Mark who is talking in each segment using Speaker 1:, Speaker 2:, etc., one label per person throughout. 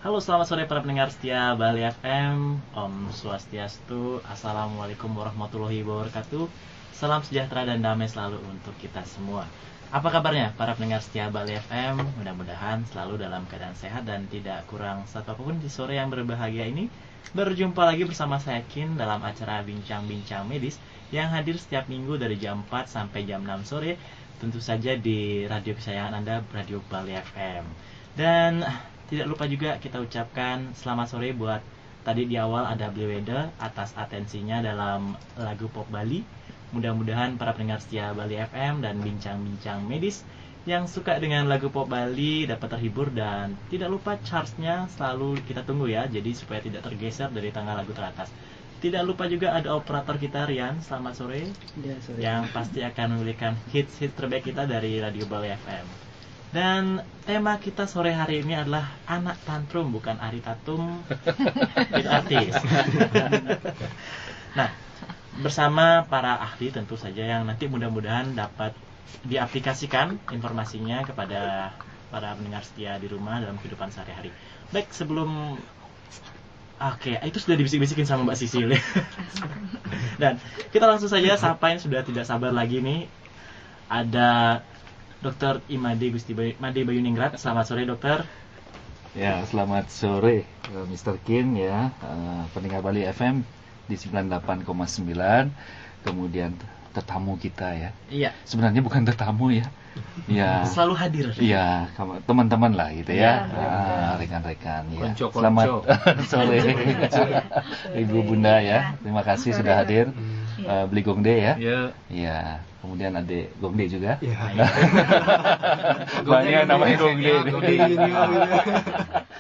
Speaker 1: Halo, selamat sore para pendengar setia Bali FM. Om Swastiastu. Assalamualaikum warahmatullahi wabarakatuh. Salam sejahtera dan damai selalu untuk kita semua. Apa kabarnya para pendengar setia Bali FM? Mudah-mudahan selalu dalam keadaan sehat dan tidak kurang satu apapun di sore yang berbahagia ini. Berjumpa lagi bersama saya Kin dalam acara Bincang-Bincang Medis yang hadir setiap minggu dari jam 4 sampai jam 6 sore. Tentu saja di radio kesayangan Anda, Radio Bali FM. Dan tidak lupa juga kita ucapkan selamat sore buat tadi di awal ada Blewede atas atensinya dalam lagu pop Bali. Mudah-mudahan para pendengar setia Bali FM dan bincang-bincang medis yang suka dengan lagu pop Bali dapat terhibur, dan tidak lupa charge-nya selalu kita tunggu ya, jadi supaya tidak tergeser dari tanggal lagu teratas. Tidak lupa juga ada operator kita Rian, selamat sore,
Speaker 2: ya, sore.
Speaker 1: Yang pasti akan memberikan hits-hits terbaik kita dari Radio Bali FM. Dan tema kita sore hari ini adalah anak tantrum, bukan Ari Tatum, itu artis. Nah, bersama para ahli tentu saja yang nanti mudah-mudahan dapat diaplikasikan informasinya kepada para pendengar setia di rumah dalam kehidupan sehari-hari. Baik, sebelum itu sudah dibisik-bisikin sama Mbak Sisil. Dan kita langsung saja sapa yang sudah tidak sabar lagi nih. Ada Dr. Imade Gusti Made Bayuningrat. Selamat sore, dokter.
Speaker 3: Ya, selamat sore Mr. Kin ya, pendengar Bali FM di 98,9. Kemudian tetamu kita ya.
Speaker 1: Iya.
Speaker 3: Sebenarnya bukan tetamu ya. Ya.
Speaker 1: Selalu hadir.
Speaker 3: Iya, teman-teman lah gitu ya. Rekan-rekan ya. Selamat sore Ibu Bunda ya. Terima kasih sudah hadir. Beli Gongde ya. Iya. Kemudian adik Gongde juga. Banyak namanya Gongde.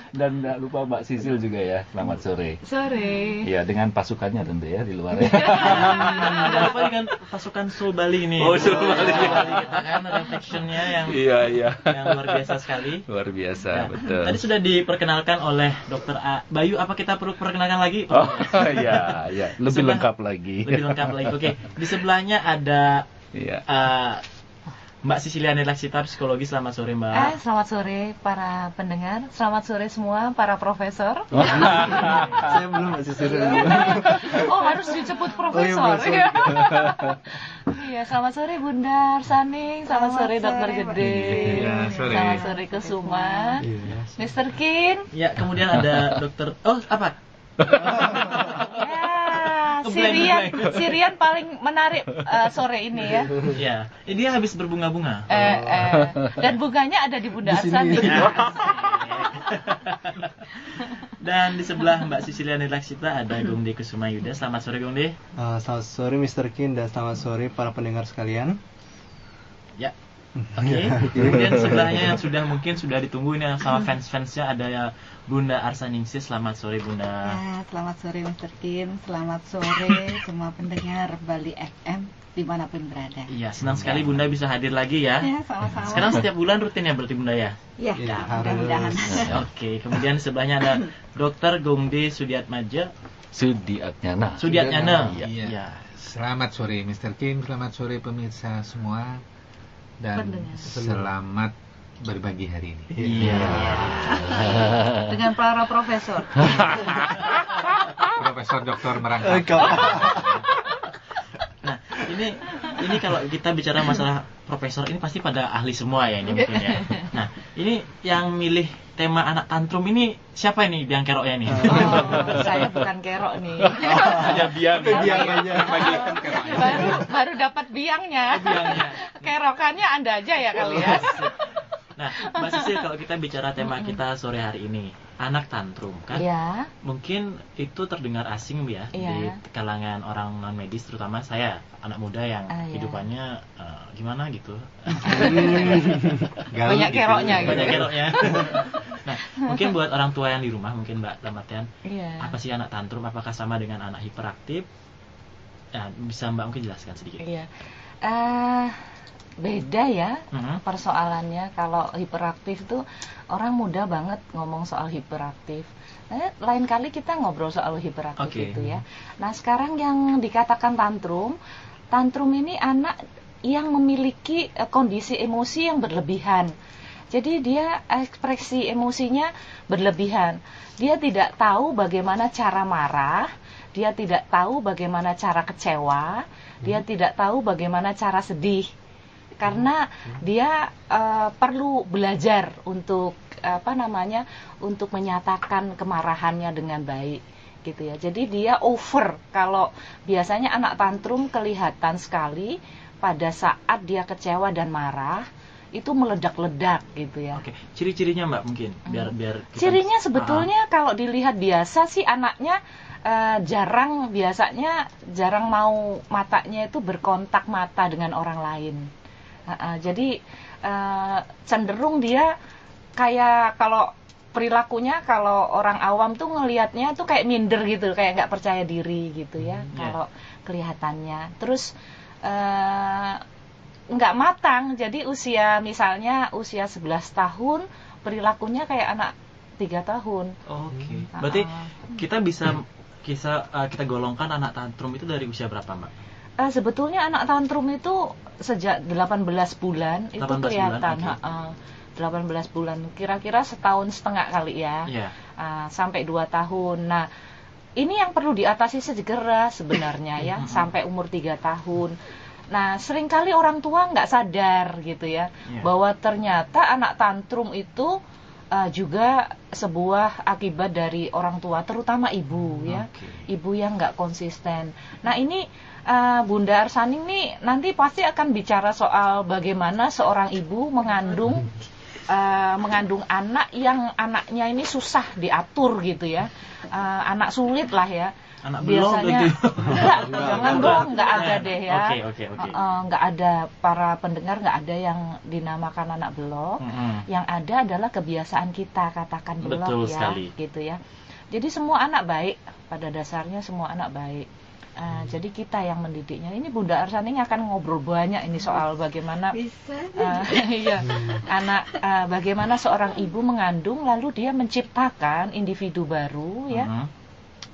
Speaker 3: Dan tidak lupa Mbak Sisil juga ya. Selamat sore.
Speaker 4: Sore.
Speaker 3: Ya, dengan pasukannya tentu ya di luar ya.
Speaker 1: Tidak lupa dengan pasukan Soul Bali ini.
Speaker 3: Oh, Soul Bali.
Speaker 1: Kita kan reflectionnya yang yang luar biasa sekali.
Speaker 3: Luar biasa, betul.
Speaker 1: Tadi sudah diperkenalkan oleh Dr. Bayu. Apa kita perlu perkenalkan lagi?
Speaker 3: Oh, iya. Lebih lengkap lagi.
Speaker 1: Oke. Di sebelahnya ada Mbak Sisiliani Laksita, psikologi. Selamat sore, Mbak.
Speaker 4: Selamat sore para pendengar. Selamat sore semua para profesor.
Speaker 2: Saya belum Mbak Sisiliani.
Speaker 4: Oh, harus disebut profesor. Iya, selamat sore Bunda Arsaning. Selamat sore Dokter Gede. Selamat sore Kusuma. Mr. Kin.
Speaker 1: Ya, kemudian ada Dokter.
Speaker 4: Sirian paling menarik sore ini ya.
Speaker 1: Iya, dia habis berbunga-bunga.
Speaker 4: Dan bunganya ada di Bunda Arsaning.
Speaker 1: Dan di sebelah Mbak Sisiliani Laksita ada Gongde Kusuma Yuda. Selamat sore, Gongde.
Speaker 2: Selamat sore Mr. Kin dan selamat sore para pendengar sekalian.
Speaker 1: Ya. Oke. Kemudian sebelahnya yang mungkin sudah ditunggu ini sama fans-fansnya ada ya Bunda Arsaningsih. Selamat sore, Bunda.
Speaker 5: Ya, selamat sore Mr. Kin. Selamat sore semua pendengar Bali FM dimanapun berada.
Speaker 1: Iya, senang sekali Bunda bisa hadir lagi ya.
Speaker 5: Ya, sama-sama.
Speaker 1: Sekarang setiap bulan rutin ya berarti Bunda ya?
Speaker 5: Iya, mudah-mudahan.
Speaker 1: Oke, kemudian sebelahnya ada Dr. Gongde Sudiatmaja.
Speaker 3: Sudiatnyana.
Speaker 6: Iya. Selamat sore Mr. Kin, selamat sore pemirsa semua. Dan selamat berbagi hari ini.
Speaker 1: Iya.
Speaker 5: Dengan para profesor.
Speaker 6: Profesor Doktor merangkap.
Speaker 1: Nah, ini kalau kita bicara masalah profesor ini pasti pada ahli semua ya ini mungkin ya. Nah, ini yang milih tema anak tantrum ini siapa ini biang keroknya nih?
Speaker 4: Saya bukan kerok nih.
Speaker 1: Hanya biang
Speaker 2: aja.
Speaker 4: Baru dapat biangnya. Kerokannya Anda aja ya kali ya.
Speaker 1: Nah, Mbak Sisil, kalau kita bicara tema kita sore hari ini, anak tantrum kan?
Speaker 4: Ya.
Speaker 1: Mungkin itu terdengar asing ya di kalangan orang non medis, terutama saya, anak muda yang kehidupannya gimana gitu.
Speaker 4: Banyak keroknya gitu.
Speaker 1: Banyak keroknya. Nah, mungkin buat orang tua yang di rumah, mungkin Mbak Tamatian, apa sih anak tantrum? Apakah sama dengan anak hiperaktif? Ya, bisa Mbak mungkin jelaskan sedikit.
Speaker 4: Iya. Beda ya persoalannya. Kalau hiperaktif itu orang mudah banget ngomong soal hiperaktif. Lain kali kita ngobrol soal hiperaktif itu ya. Nah, sekarang yang dikatakan tantrum ini anak yang memiliki kondisi emosi yang berlebihan. Jadi dia ekspresi emosinya berlebihan. Dia tidak tahu bagaimana cara marah, dia tidak tahu bagaimana cara kecewa, dia tidak tahu bagaimana cara sedih. Karena dia perlu belajar untuk untuk menyatakan kemarahannya dengan baik gitu ya. Jadi dia over. Kalau biasanya anak tantrum kelihatan sekali pada saat dia kecewa dan marah, itu meledak-ledak gitu ya.
Speaker 1: Oke, ciri-cirinya Mbak mungkin biar kita
Speaker 4: cirinya sebetulnya kalau dilihat biasa sih anaknya jarang mau matanya itu berkontak mata dengan orang lain. Jadi cenderung dia kayak kalau perilakunya kalau orang awam tuh ngelihatnya tuh kayak minder gitu, kayak nggak percaya diri gitu ya. Kalau kelihatannya terus nggak matang. Jadi misalnya usia 11 tahun perilakunya kayak anak 3 tahun.
Speaker 1: Oke. Berarti kita kita golongkan anak tantrum itu dari usia berapa, Mbak?
Speaker 4: Sebetulnya anak tantrum itu sejak 18 bulan itu kelihatan. 18 bulan, kira-kira setahun setengah kali ya. Sampai 2 tahun. Nah, ini yang perlu diatasi segera sebenarnya ya, sampai umur 3 tahun. Nah, seringkali orang tua nggak sadar gitu ya, bahwa ternyata anak tantrum itu juga sebuah akibat dari orang tua, terutama ibu ya, ibu yang nggak konsisten. Nah, ini Bunda Arsaning nih nanti pasti akan bicara soal bagaimana seorang ibu mengandung anak yang anaknya ini susah diatur gitu ya, anak sulit lah ya.
Speaker 1: Anak
Speaker 4: biasanya enggak, jangan dong, enggak ada deh ya.
Speaker 1: Oke.
Speaker 4: Enggak ada, para pendengar enggak ada yang dinamakan anak belok. Yang ada adalah kebiasaan kita katakan belok.
Speaker 1: Betul
Speaker 4: ya,
Speaker 1: sekali.
Speaker 4: gitu ya. Jadi semua anak baik, pada dasarnya semua anak baik. Jadi kita yang mendidiknya. Ini Bunda Arsaning akan ngobrol banyak ini soal bagaimana bagaimana seorang ibu mengandung lalu dia menciptakan individu baru ya.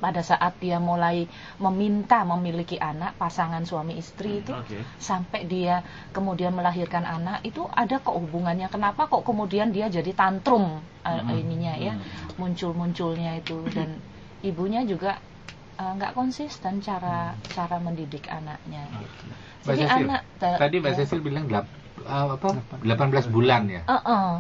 Speaker 4: Pada saat dia mulai meminta memiliki anak, pasangan suami istri itu sampai dia kemudian melahirkan anak, itu ada kok hubungannya. Kenapa kok kemudian dia jadi tantrum ininya ya, munculnya itu, dan ibunya juga nggak konsisten cara mendidik anaknya. Jadi
Speaker 6: tadi Mbak Cecil bilang 18 bulan ya.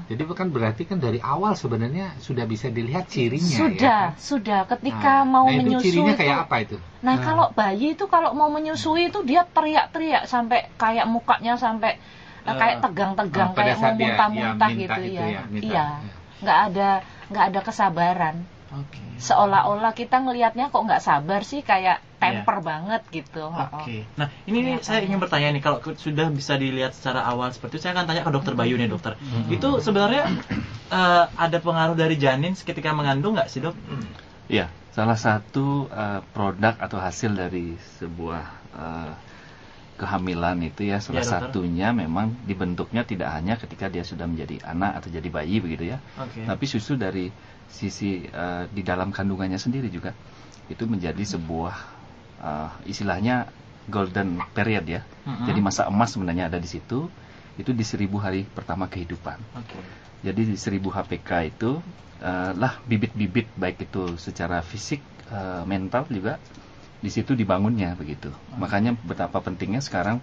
Speaker 6: Jadi kan berarti kan dari awal sebenarnya sudah bisa dilihat cirinya.
Speaker 4: Sudah ketika mau menyusui.
Speaker 6: Itu cirinya kayak apa itu?
Speaker 4: Nah, kalau bayi itu kalau mau menyusui itu dia teriak-teriak sampai kayak mukanya sampai kayak tegang-tegang, kayak mau muntah-muntah gitu ya. Iya. Nggak ada kesabaran. Seolah-olah kita ngelihatnya kok nggak sabar sih, kayak temper banget gitu.
Speaker 1: Nah, ini saya ingin bertanya nih, kalau sudah bisa dilihat secara awal seperti itu, saya akan tanya ke dokter Bayu nih, dokter. Itu sebenarnya ada pengaruh dari janin ketika mengandung nggak sih, dok?
Speaker 3: Iya, salah satu produk atau hasil dari sebuah kehamilan itu ya, salah satunya memang dibentuknya tidak hanya ketika dia sudah menjadi anak atau jadi bayi begitu ya, tapi justru dari sisi di dalam kandungannya sendiri juga itu menjadi sebuah istilahnya golden period ya. Jadi masa emas sebenarnya ada di situ. Itu di 1000 hari pertama kehidupan. Jadi di 1000 HPK itu lah bibit-bibit baik itu secara fisik, mental juga di situ dibangunnya begitu. Makanya betapa pentingnya sekarang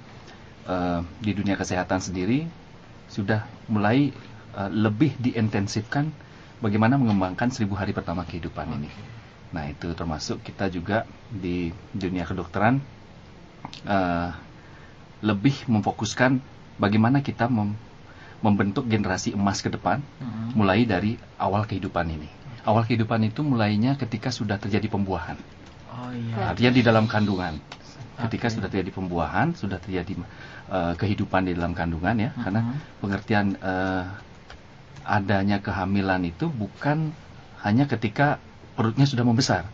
Speaker 3: di dunia kesehatan sendiri sudah mulai lebih diintensifkan bagaimana mengembangkan 1000 hari pertama kehidupan ini. Nah, itu termasuk kita juga di dunia kedokteran lebih memfokuskan bagaimana kita membentuk generasi emas ke depan, mulai dari awal kehidupan ini. Awal kehidupan itu mulainya ketika sudah terjadi pembuahan. Artinya di dalam kandungan. Ketika sudah terjadi pembuahan, sudah terjadi kehidupan di dalam kandungan ya, karena pengertian adanya kehamilan itu bukan hanya ketika perutnya sudah membesar,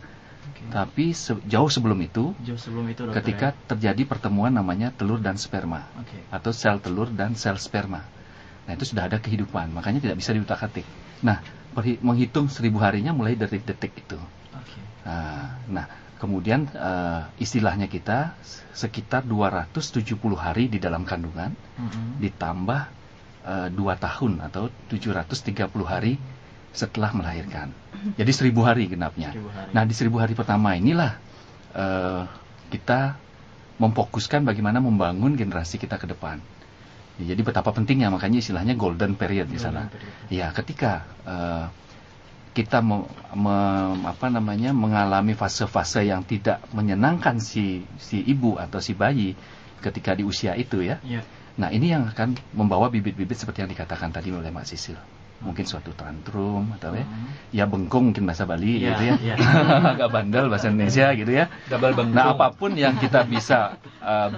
Speaker 3: tapi jauh sebelum itu ketika terjadi pertemuan namanya telur dan sperma, atau sel telur dan sel sperma. Nah, itu sudah ada kehidupan, makanya tidak bisa diutak-atik. Nah, menghitung 1000 harinya mulai dari detik itu. Nah, kemudian istilahnya kita sekitar 270 hari di dalam kandungan, ditambah 2 tahun atau 730 hari setelah melahirkan. Jadi 1000 hari genapnya.
Speaker 1: 1000 hari.
Speaker 3: Nah, di 1000 hari pertama inilah kita memfokuskan bagaimana membangun generasi kita ke depan. Ya, jadi betapa pentingnya, makanya istilahnya golden period di sana. Ya, ketika kita mengalami fase-fase yang tidak menyenangkan si ibu atau si bayi ketika di usia itu ya. Nah, ini yang akan membawa bibit-bibit seperti yang dikatakan tadi oleh Mbak Sisil. Mungkin suatu tantrum atau ya bengkung mungkin bahasa Bali gitu ya. Agak bandel bahasa Indonesia gitu ya. Nah, apapun yang kita bisa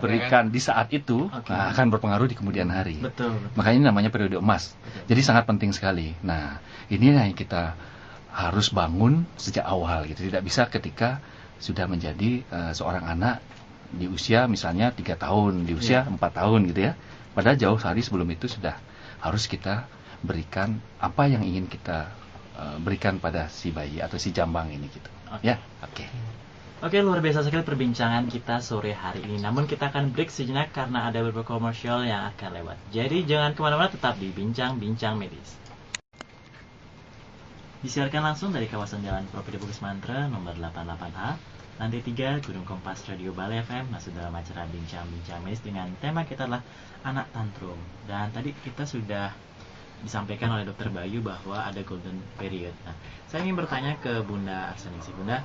Speaker 3: berikan di saat itu akan berpengaruh di kemudian hari.
Speaker 1: Betul.
Speaker 3: Makanya ini namanya periode emas. Jadi sangat penting sekali. Nah, ini yang kita harus bangun sejak awal gitu. Tidak bisa ketika sudah menjadi seorang anak di usia misalnya 3 tahun, di usia 4 tahun gitu ya. Padahal jauh hari sebelum itu sudah harus kita berikan apa yang ingin kita berikan pada si bayi atau si jambang ini gitu. Oke,
Speaker 1: luar biasa sekali perbincangan kita sore hari ini. Namun kita akan break sejenak karena ada beberapa komersial yang akan lewat. Jadi jangan kemana-mana, tetap di Bincang-Bincang Medis. Disiarkan langsung dari kawasan Jalan Properti Bugis Mantra nomor 88A, lantai 3, Gunung Kompas Radio Bali FM. Masih dalam acara Bincang-Bincang Medis dengan tema kita adalah anak tantrum. Dan tadi kita sudah disampaikan oleh Dr. Bayu bahwa ada golden period. Nah, saya ingin bertanya ke Bunda Arseningsih. Bunda,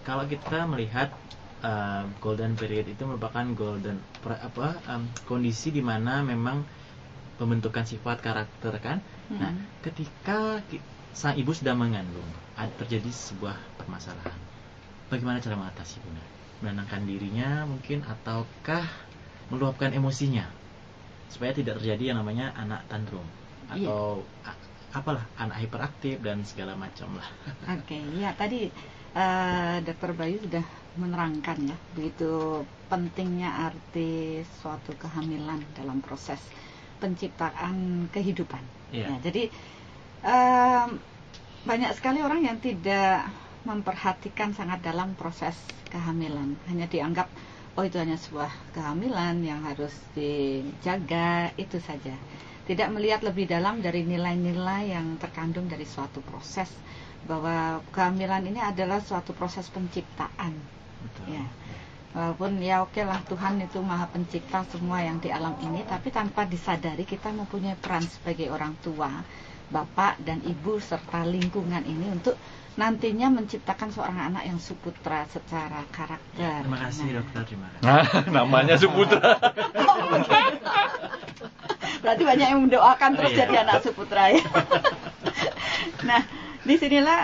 Speaker 1: kalau kita melihat golden period itu merupakan kondisi di mana memang pembentukan sifat karakter kan. Nah, ketika sang ibu sudah mengandung, terjadi sebuah permasalahan. Bagaimana cara mengatasi, Bunda? Menenangkan dirinya mungkin, ataukah meluapkan emosinya supaya tidak terjadi yang namanya anak tantrum atau apalah, anak hiperaktif dan segala macam lah.
Speaker 5: Tadi Dr. Bayu sudah menerangkan ya begitu pentingnya arti suatu kehamilan dalam proses penciptaan kehidupan. Jadi banyak sekali orang yang tidak memperhatikan sangat dalam proses kehamilan, hanya dianggap itu hanya sebuah kehamilan yang harus dijaga, itu saja. Tidak melihat lebih dalam dari nilai-nilai yang terkandung dari suatu proses, bahwa kehamilan ini adalah suatu proses penciptaan. Betul. Walaupun lah Tuhan itu maha pencipta semua yang di alam ini, tapi tanpa disadari kita mempunyai peran sebagai orang tua, bapak dan ibu serta lingkungan ini untuk nantinya menciptakan seorang anak yang suputra secara karakter.
Speaker 1: Terima kasih dokter, terima kasih.
Speaker 3: Namanya suputra.
Speaker 5: Berarti banyak yang mendoakan terus jadi anak suputra ya. Nah, disinilah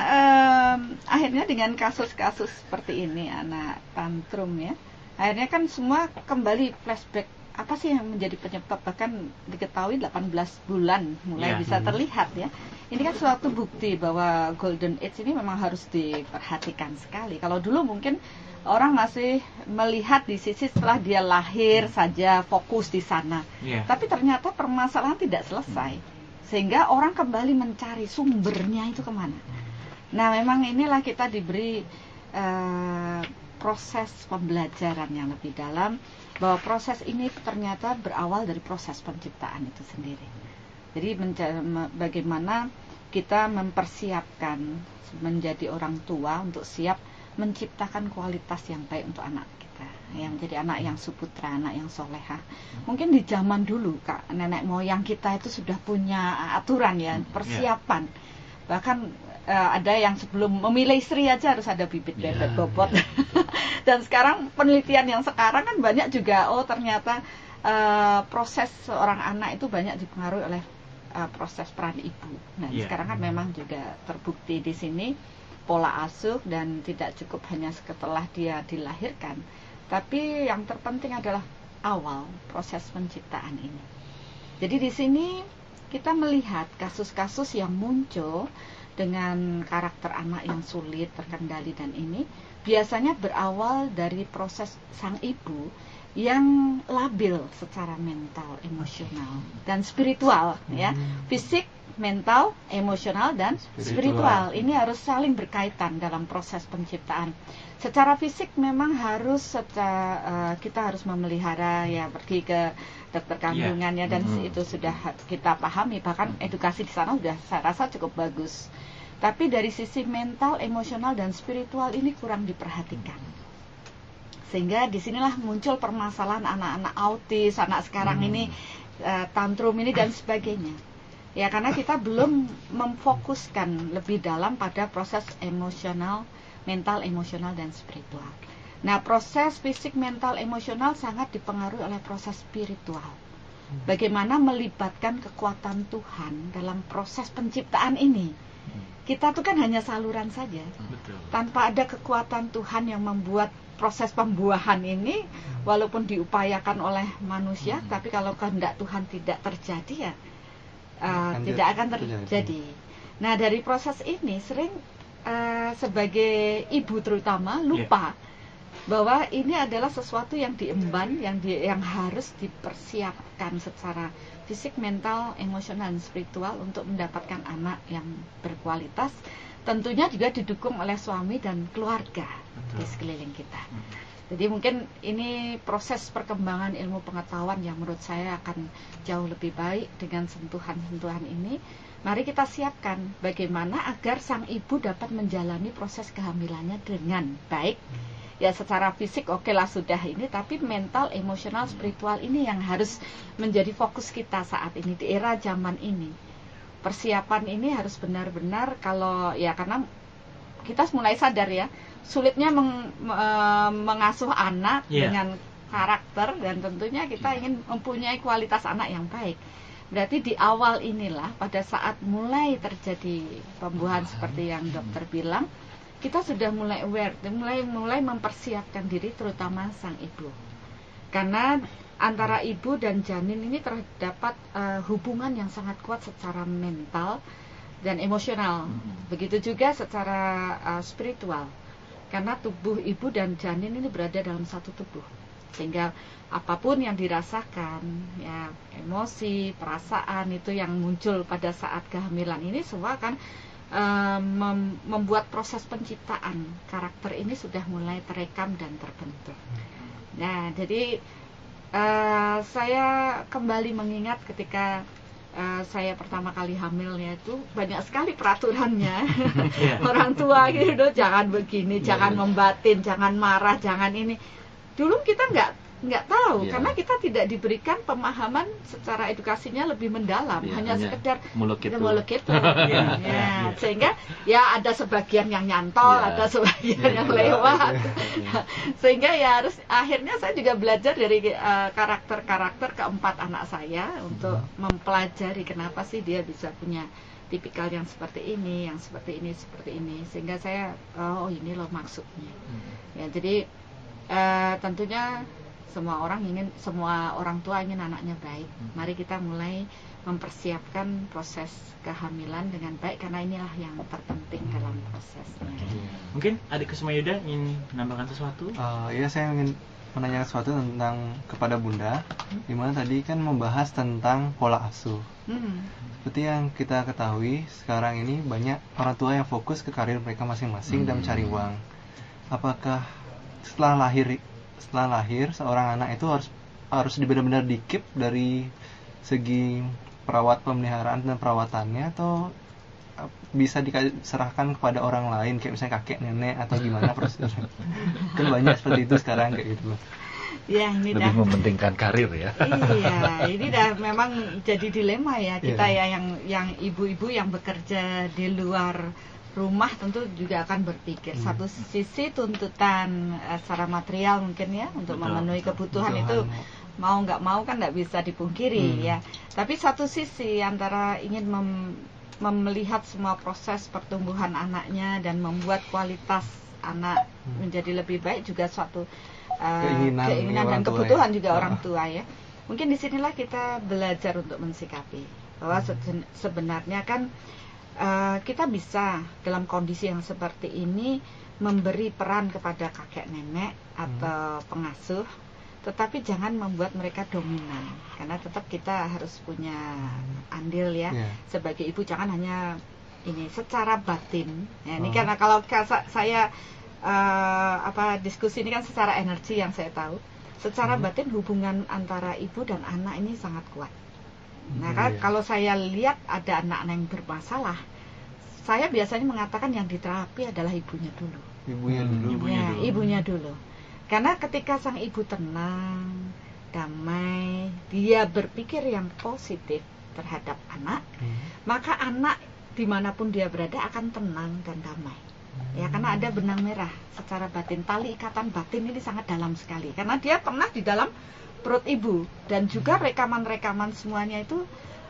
Speaker 5: akhirnya dengan kasus-kasus seperti ini, anak tantrum ya, akhirnya kan semua kembali flashback, apa sih yang menjadi penyebab, bahkan diketahui 18 bulan mulai bisa terlihat ya. Ini kan suatu bukti bahwa golden age ini memang harus diperhatikan sekali. Kalau dulu mungkin orang masih melihat di sisi setelah dia lahir saja, fokus di sana. Tapi ternyata permasalahan tidak selesai, sehingga orang kembali mencari sumbernya itu kemana. Nah, memang inilah kita diberi proses pembelajaran yang lebih dalam, bahwa proses ini ternyata berawal dari proses penciptaan itu sendiri. Jadi bagaimana kita mempersiapkan menjadi orang tua untuk siap menciptakan kualitas yang baik untuk anak kita, yang menjadi anak yang suputra, anak yang solehah. Mungkin di zaman dulu Kak, nenek moyang kita itu sudah punya aturan ya, persiapan. Bahkan ada yang sebelum memilih istri aja harus ada bibit bebek bobot. Dan sekarang penelitian yang sekarang kan banyak juga, ternyata proses seorang anak itu banyak dipengaruhi oleh proses peran ibu. Nah, sekarang kan memang juga terbukti di sini pola asuh, dan tidak cukup hanya setelah dia dilahirkan, tapi yang terpenting adalah awal proses penciptaan ini. Jadi di sini kita melihat kasus-kasus yang muncul dengan karakter anak yang sulit terkendali, dan ini biasanya berawal dari proses sang ibu yang labil secara mental, emosional, dan spiritual ya. Fisik mental, emosional, dan spiritual. Ini harus saling berkaitan dalam proses penciptaan. Secara fisik memang harus kita harus memelihara, ya, pergi ke dokter kandungan, ya, dan itu sudah kita pahami. Bahkan edukasi di sana sudah saya rasa cukup bagus. Tapi dari sisi mental, emosional, dan spiritual ini kurang diperhatikan. Sehingga disinilah muncul permasalahan anak-anak autis, anak sekarang ini tantrum ini dan sebagainya. Ya, karena kita belum memfokuskan lebih dalam pada proses emosional, mental, emosional, dan spiritual. Nah, proses fisik, mental, emosional sangat dipengaruhi oleh proses spiritual. Bagaimana melibatkan kekuatan Tuhan dalam proses penciptaan ini. Kita tuh kan hanya saluran saja.
Speaker 1: Betul.
Speaker 5: Tanpa ada kekuatan Tuhan yang membuat proses pembuahan ini, walaupun diupayakan oleh manusia, tapi kalau kehendak Tuhan tidak terjadi, ya tidak akan terjadi. Nah, dari proses ini sering sebagai ibu terutama lupa bahwa ini adalah sesuatu yang diemban, yang harus dipersiapkan secara fisik, mental, emosional, dan spiritual untuk mendapatkan anak yang berkualitas. Tentunya juga didukung oleh suami dan keluarga di sekeliling kita. Jadi mungkin ini proses perkembangan ilmu pengetahuan yang menurut saya akan jauh lebih baik dengan sentuhan-sentuhan ini. Mari kita siapkan bagaimana agar sang ibu dapat menjalani proses kehamilannya dengan baik. Ya, secara fisik oke lah sudah ini, tapi mental, emosional, spiritual ini yang harus menjadi fokus kita saat ini di era zaman ini. Persiapan ini harus benar-benar, kalau ya, karena kita mulai sadar ya, sulitnya mengasuh anak dengan karakter, dan tentunya kita ingin mempunyai kualitas anak yang baik. Berarti di awal inilah, pada saat mulai terjadi pembuahan seperti yang dokter bilang, kita sudah mulai aware, mulai mempersiapkan diri, terutama sang ibu. Karena antara ibu dan janin ini terdapat hubungan yang sangat kuat secara mental dan emosional. Begitu juga secara spiritual. Karena tubuh ibu dan janin ini berada dalam satu tubuh. Sehingga apapun yang dirasakan, ya, emosi, perasaan itu yang muncul pada saat kehamilan ini semua akan membuat proses penciptaan karakter ini sudah mulai terekam dan terbentuk. Nah, jadi saya kembali mengingat ketika saya pertama kali hamilnya itu banyak sekali peraturannya. Orang tua gitu, jangan begini, jangan membatin, jangan marah, jangan ini. Dulu kita nggak tahu, karena kita tidak diberikan pemahaman secara edukasinya lebih mendalam, hanya sekedar muluk itu. Sehingga ya ada sebagian yang nyantol, ada sebagian yang lewat. Sehingga ya harus, akhirnya saya juga belajar dari karakter-karakter keempat anak saya untuk mempelajari kenapa sih dia bisa punya tipikal yang seperti ini, yang seperti ini, seperti ini. Sehingga saya, oh ini loh maksudnya. Ya, jadi tentunya semua orang tua ingin anaknya baik. Mari kita mulai mempersiapkan proses kehamilan dengan baik, karena inilah yang terpenting dalam prosesnya.
Speaker 1: Mungkin adik Kusuma Yuda ingin menambahkan sesuatu?
Speaker 2: Ya, saya ingin menanyakan sesuatu tentang kepada Bunda, dimana tadi kan membahas tentang pola asuh. Seperti yang kita ketahui sekarang ini banyak orang tua yang fokus ke karir mereka masing-masing dan mencari uang. Apakah setelah lahir seorang anak itu harus benar-benar di-keep dari segi pemeliharaan dan perawatannya, atau bisa diserahkan kepada orang lain, kayak misalnya kakek, nenek, atau gimana prosedurnya? Kan banyak seperti itu sekarang kayak gitu.
Speaker 5: Ya, ini
Speaker 3: lebih mementingkan karir ya.
Speaker 5: Iya, ini dah memang jadi dilema ya kita ya, yang ibu-ibu yang bekerja di luar rumah tentu juga akan berpikir. Satu sisi tuntutan secara material mungkin ya, untuk memenuhi kebutuhan itu mau nggak mau kan nggak bisa dipungkiri ya. Tapi satu sisi antara ingin melihat semua proses pertumbuhan anaknya dan membuat kualitas anak menjadi lebih baik juga suatu keinginan dan kebutuhan juga orang tua ya. Mungkin disinilah kita belajar untuk mensikapi bahwa sebenarnya kan kita bisa dalam kondisi yang seperti ini memberi peran kepada kakek nenek atau pengasuh, tetapi jangan membuat mereka dominan, karena tetap kita harus punya andil ya. Sebagai ibu jangan hanya ini secara batin ya, ini karena kalau saya diskusi ini kan secara energi yang saya tahu, secara batin hubungan antara ibu dan anak ini sangat kuat. Nah kalau saya lihat ada anak-anak yang bermasalah, saya biasanya mengatakan yang diterapi adalah ibunya dulu. Ibunya dulu. Karena ketika sang ibu tenang, damai, dia berpikir yang positif terhadap anak, maka anak dimanapun dia berada akan tenang dan damai. Ya, karena ada benang merah secara batin, tali ikatan batin ini sangat dalam sekali. Karena dia pernah di dalam perut ibu dan juga rekaman-rekaman semuanya itu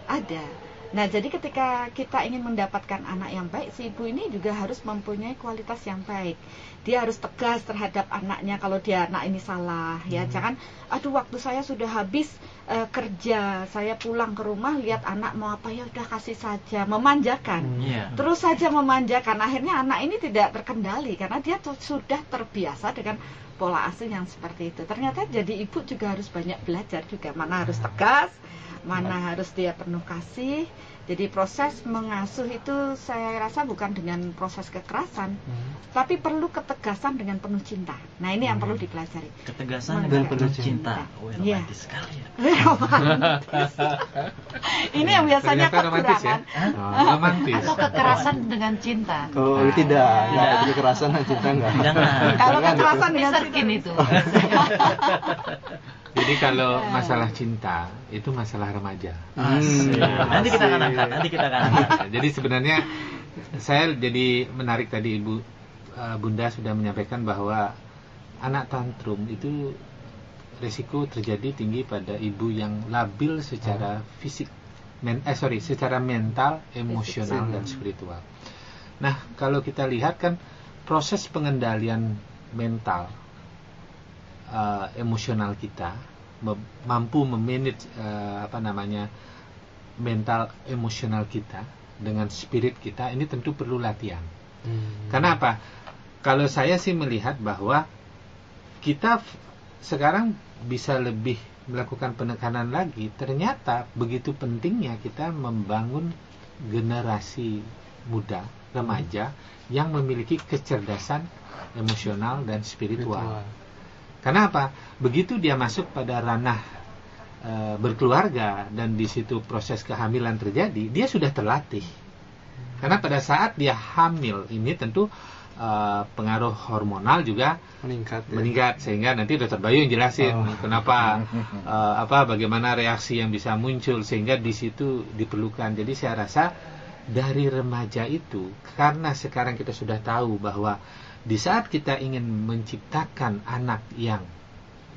Speaker 5: ada. Nah, jadi ketika kita ingin mendapatkan anak yang baik, si ibu ini juga harus mempunyai kualitas yang baik. Dia harus tegas terhadap anaknya kalau dia anak ini salah, ya. Jangan, aduh waktu saya sudah habis kerja, saya pulang ke rumah lihat anak mau apa, ya udah kasih saja, memanjakan. Terus saja memanjakan, akhirnya anak ini tidak terkendali karena dia sudah terbiasa dengan pola asuh yang seperti itu. Ternyata jadi ibu juga harus banyak belajar juga, mana harus tegas, mana harus dia penuh kasih. Jadi proses mengasuh itu saya rasa bukan dengan proses kekerasan, tapi perlu ketegasan dengan penuh cinta. Nah, ini yang perlu dipelajari.
Speaker 1: Ketegasan dengan penuh cinta. Romantis sekali ya.
Speaker 5: Romantis. Ini yang biasanya kekurangan.
Speaker 6: Romantis.
Speaker 4: Atau kekerasan dengan cinta.
Speaker 2: Oh, tidak. Kekerasan dan cinta enggak.
Speaker 1: Jangan.
Speaker 5: Kalau kekerasan dengan cinta
Speaker 4: itu.
Speaker 6: Jadi kalau masalah cinta itu masalah remaja.
Speaker 1: Nanti kita akan angkat.
Speaker 6: Jadi sebenarnya saya jadi menarik tadi Bunda sudah menyampaikan bahwa anak tantrum itu risiko terjadi tinggi pada ibu yang labil secara fisik, secara mental, emosional dan spiritual. Nah, kalau kita lihat kan proses pengendalian mental, emosional kita, mampu memanage mental emosional kita dengan spirit kita, ini tentu perlu latihan. Karena apa? Kalau saya sih melihat bahwa kita sekarang bisa lebih melakukan penekanan lagi. Ternyata begitu pentingnya kita membangun generasi muda, remaja yang memiliki kecerdasan emosional dan spiritual. Karena apa? Begitu dia masuk pada ranah berkeluarga dan di situ proses kehamilan terjadi, dia sudah terlatih. Karena pada saat dia hamil ini tentu pengaruh hormonal juga meningkat sehingga nanti Dr. Bayu yang jelasin kenapa bagaimana reaksi yang bisa muncul, sehingga di situ diperlukan. Jadi saya rasa dari remaja itu, karena sekarang kita sudah tahu bahwa di saat kita ingin menciptakan anak yang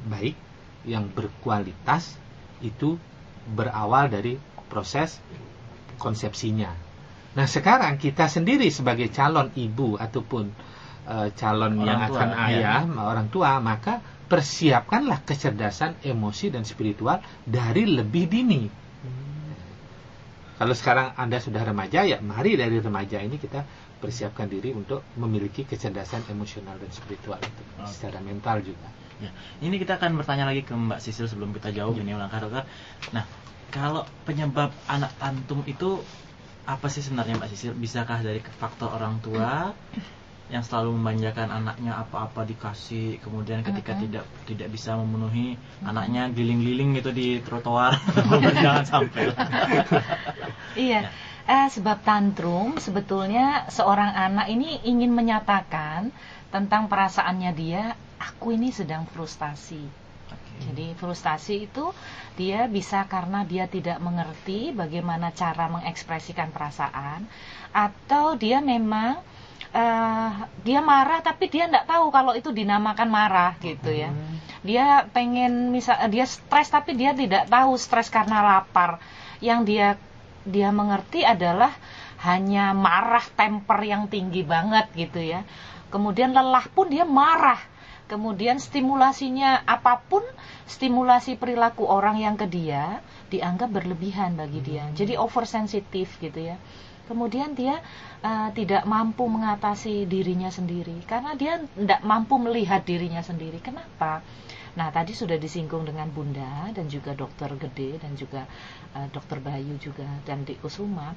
Speaker 6: baik, yang berkualitas, itu berawal dari proses konsepsinya. Nah, sekarang kita sendiri sebagai calon ibu ataupun calon yang akan ayah, orang tua, maka persiapkanlah kecerdasan emosi dan spiritual dari lebih dini. Kalau sekarang Anda sudah remaja, ya mari dari remaja ini kita persiapkan diri untuk memiliki kecerdasan emosional dan spiritual itu, secara mental juga.
Speaker 1: Ya, ini kita akan bertanya lagi ke Mbak Sisil sebelum kita jauh ini langkah dokter. Nah, kalau penyebab anak tantrum itu apa sih sebenarnya Mbak Sisil? Bisakah dari faktor orang tua yang selalu memanjakan anaknya, apa-apa dikasih, kemudian ketika tidak bisa memenuhi, anaknya giling-giling gitu di trotoar? Jangan sampai.
Speaker 4: Iya. Sebab tantrum sebetulnya seorang anak ini ingin menyatakan tentang perasaannya dia, aku ini sedang frustasi. Jadi frustasi itu dia bisa karena dia tidak mengerti bagaimana cara mengekspresikan perasaan, atau dia memang dia marah tapi dia tidak tahu kalau itu dinamakan marah gitu ya. Dia pengen dia stres tapi dia tidak tahu stres karena lapar. Yang dia mengerti adalah hanya marah, temper yang tinggi banget gitu ya. Kemudian lelah pun dia marah. Kemudian stimulasinya apapun, stimulasi perilaku orang yang ke dia dianggap berlebihan bagi dia. Jadi oversensitif gitu ya. Kemudian dia tidak mampu mengatasi dirinya sendiri karena dia tidak mampu melihat dirinya sendiri. Kenapa? Nah, tadi sudah disinggung dengan Bunda dan juga Dokter Gede dan juga Dokter Bayu juga dan Dik Kusuma.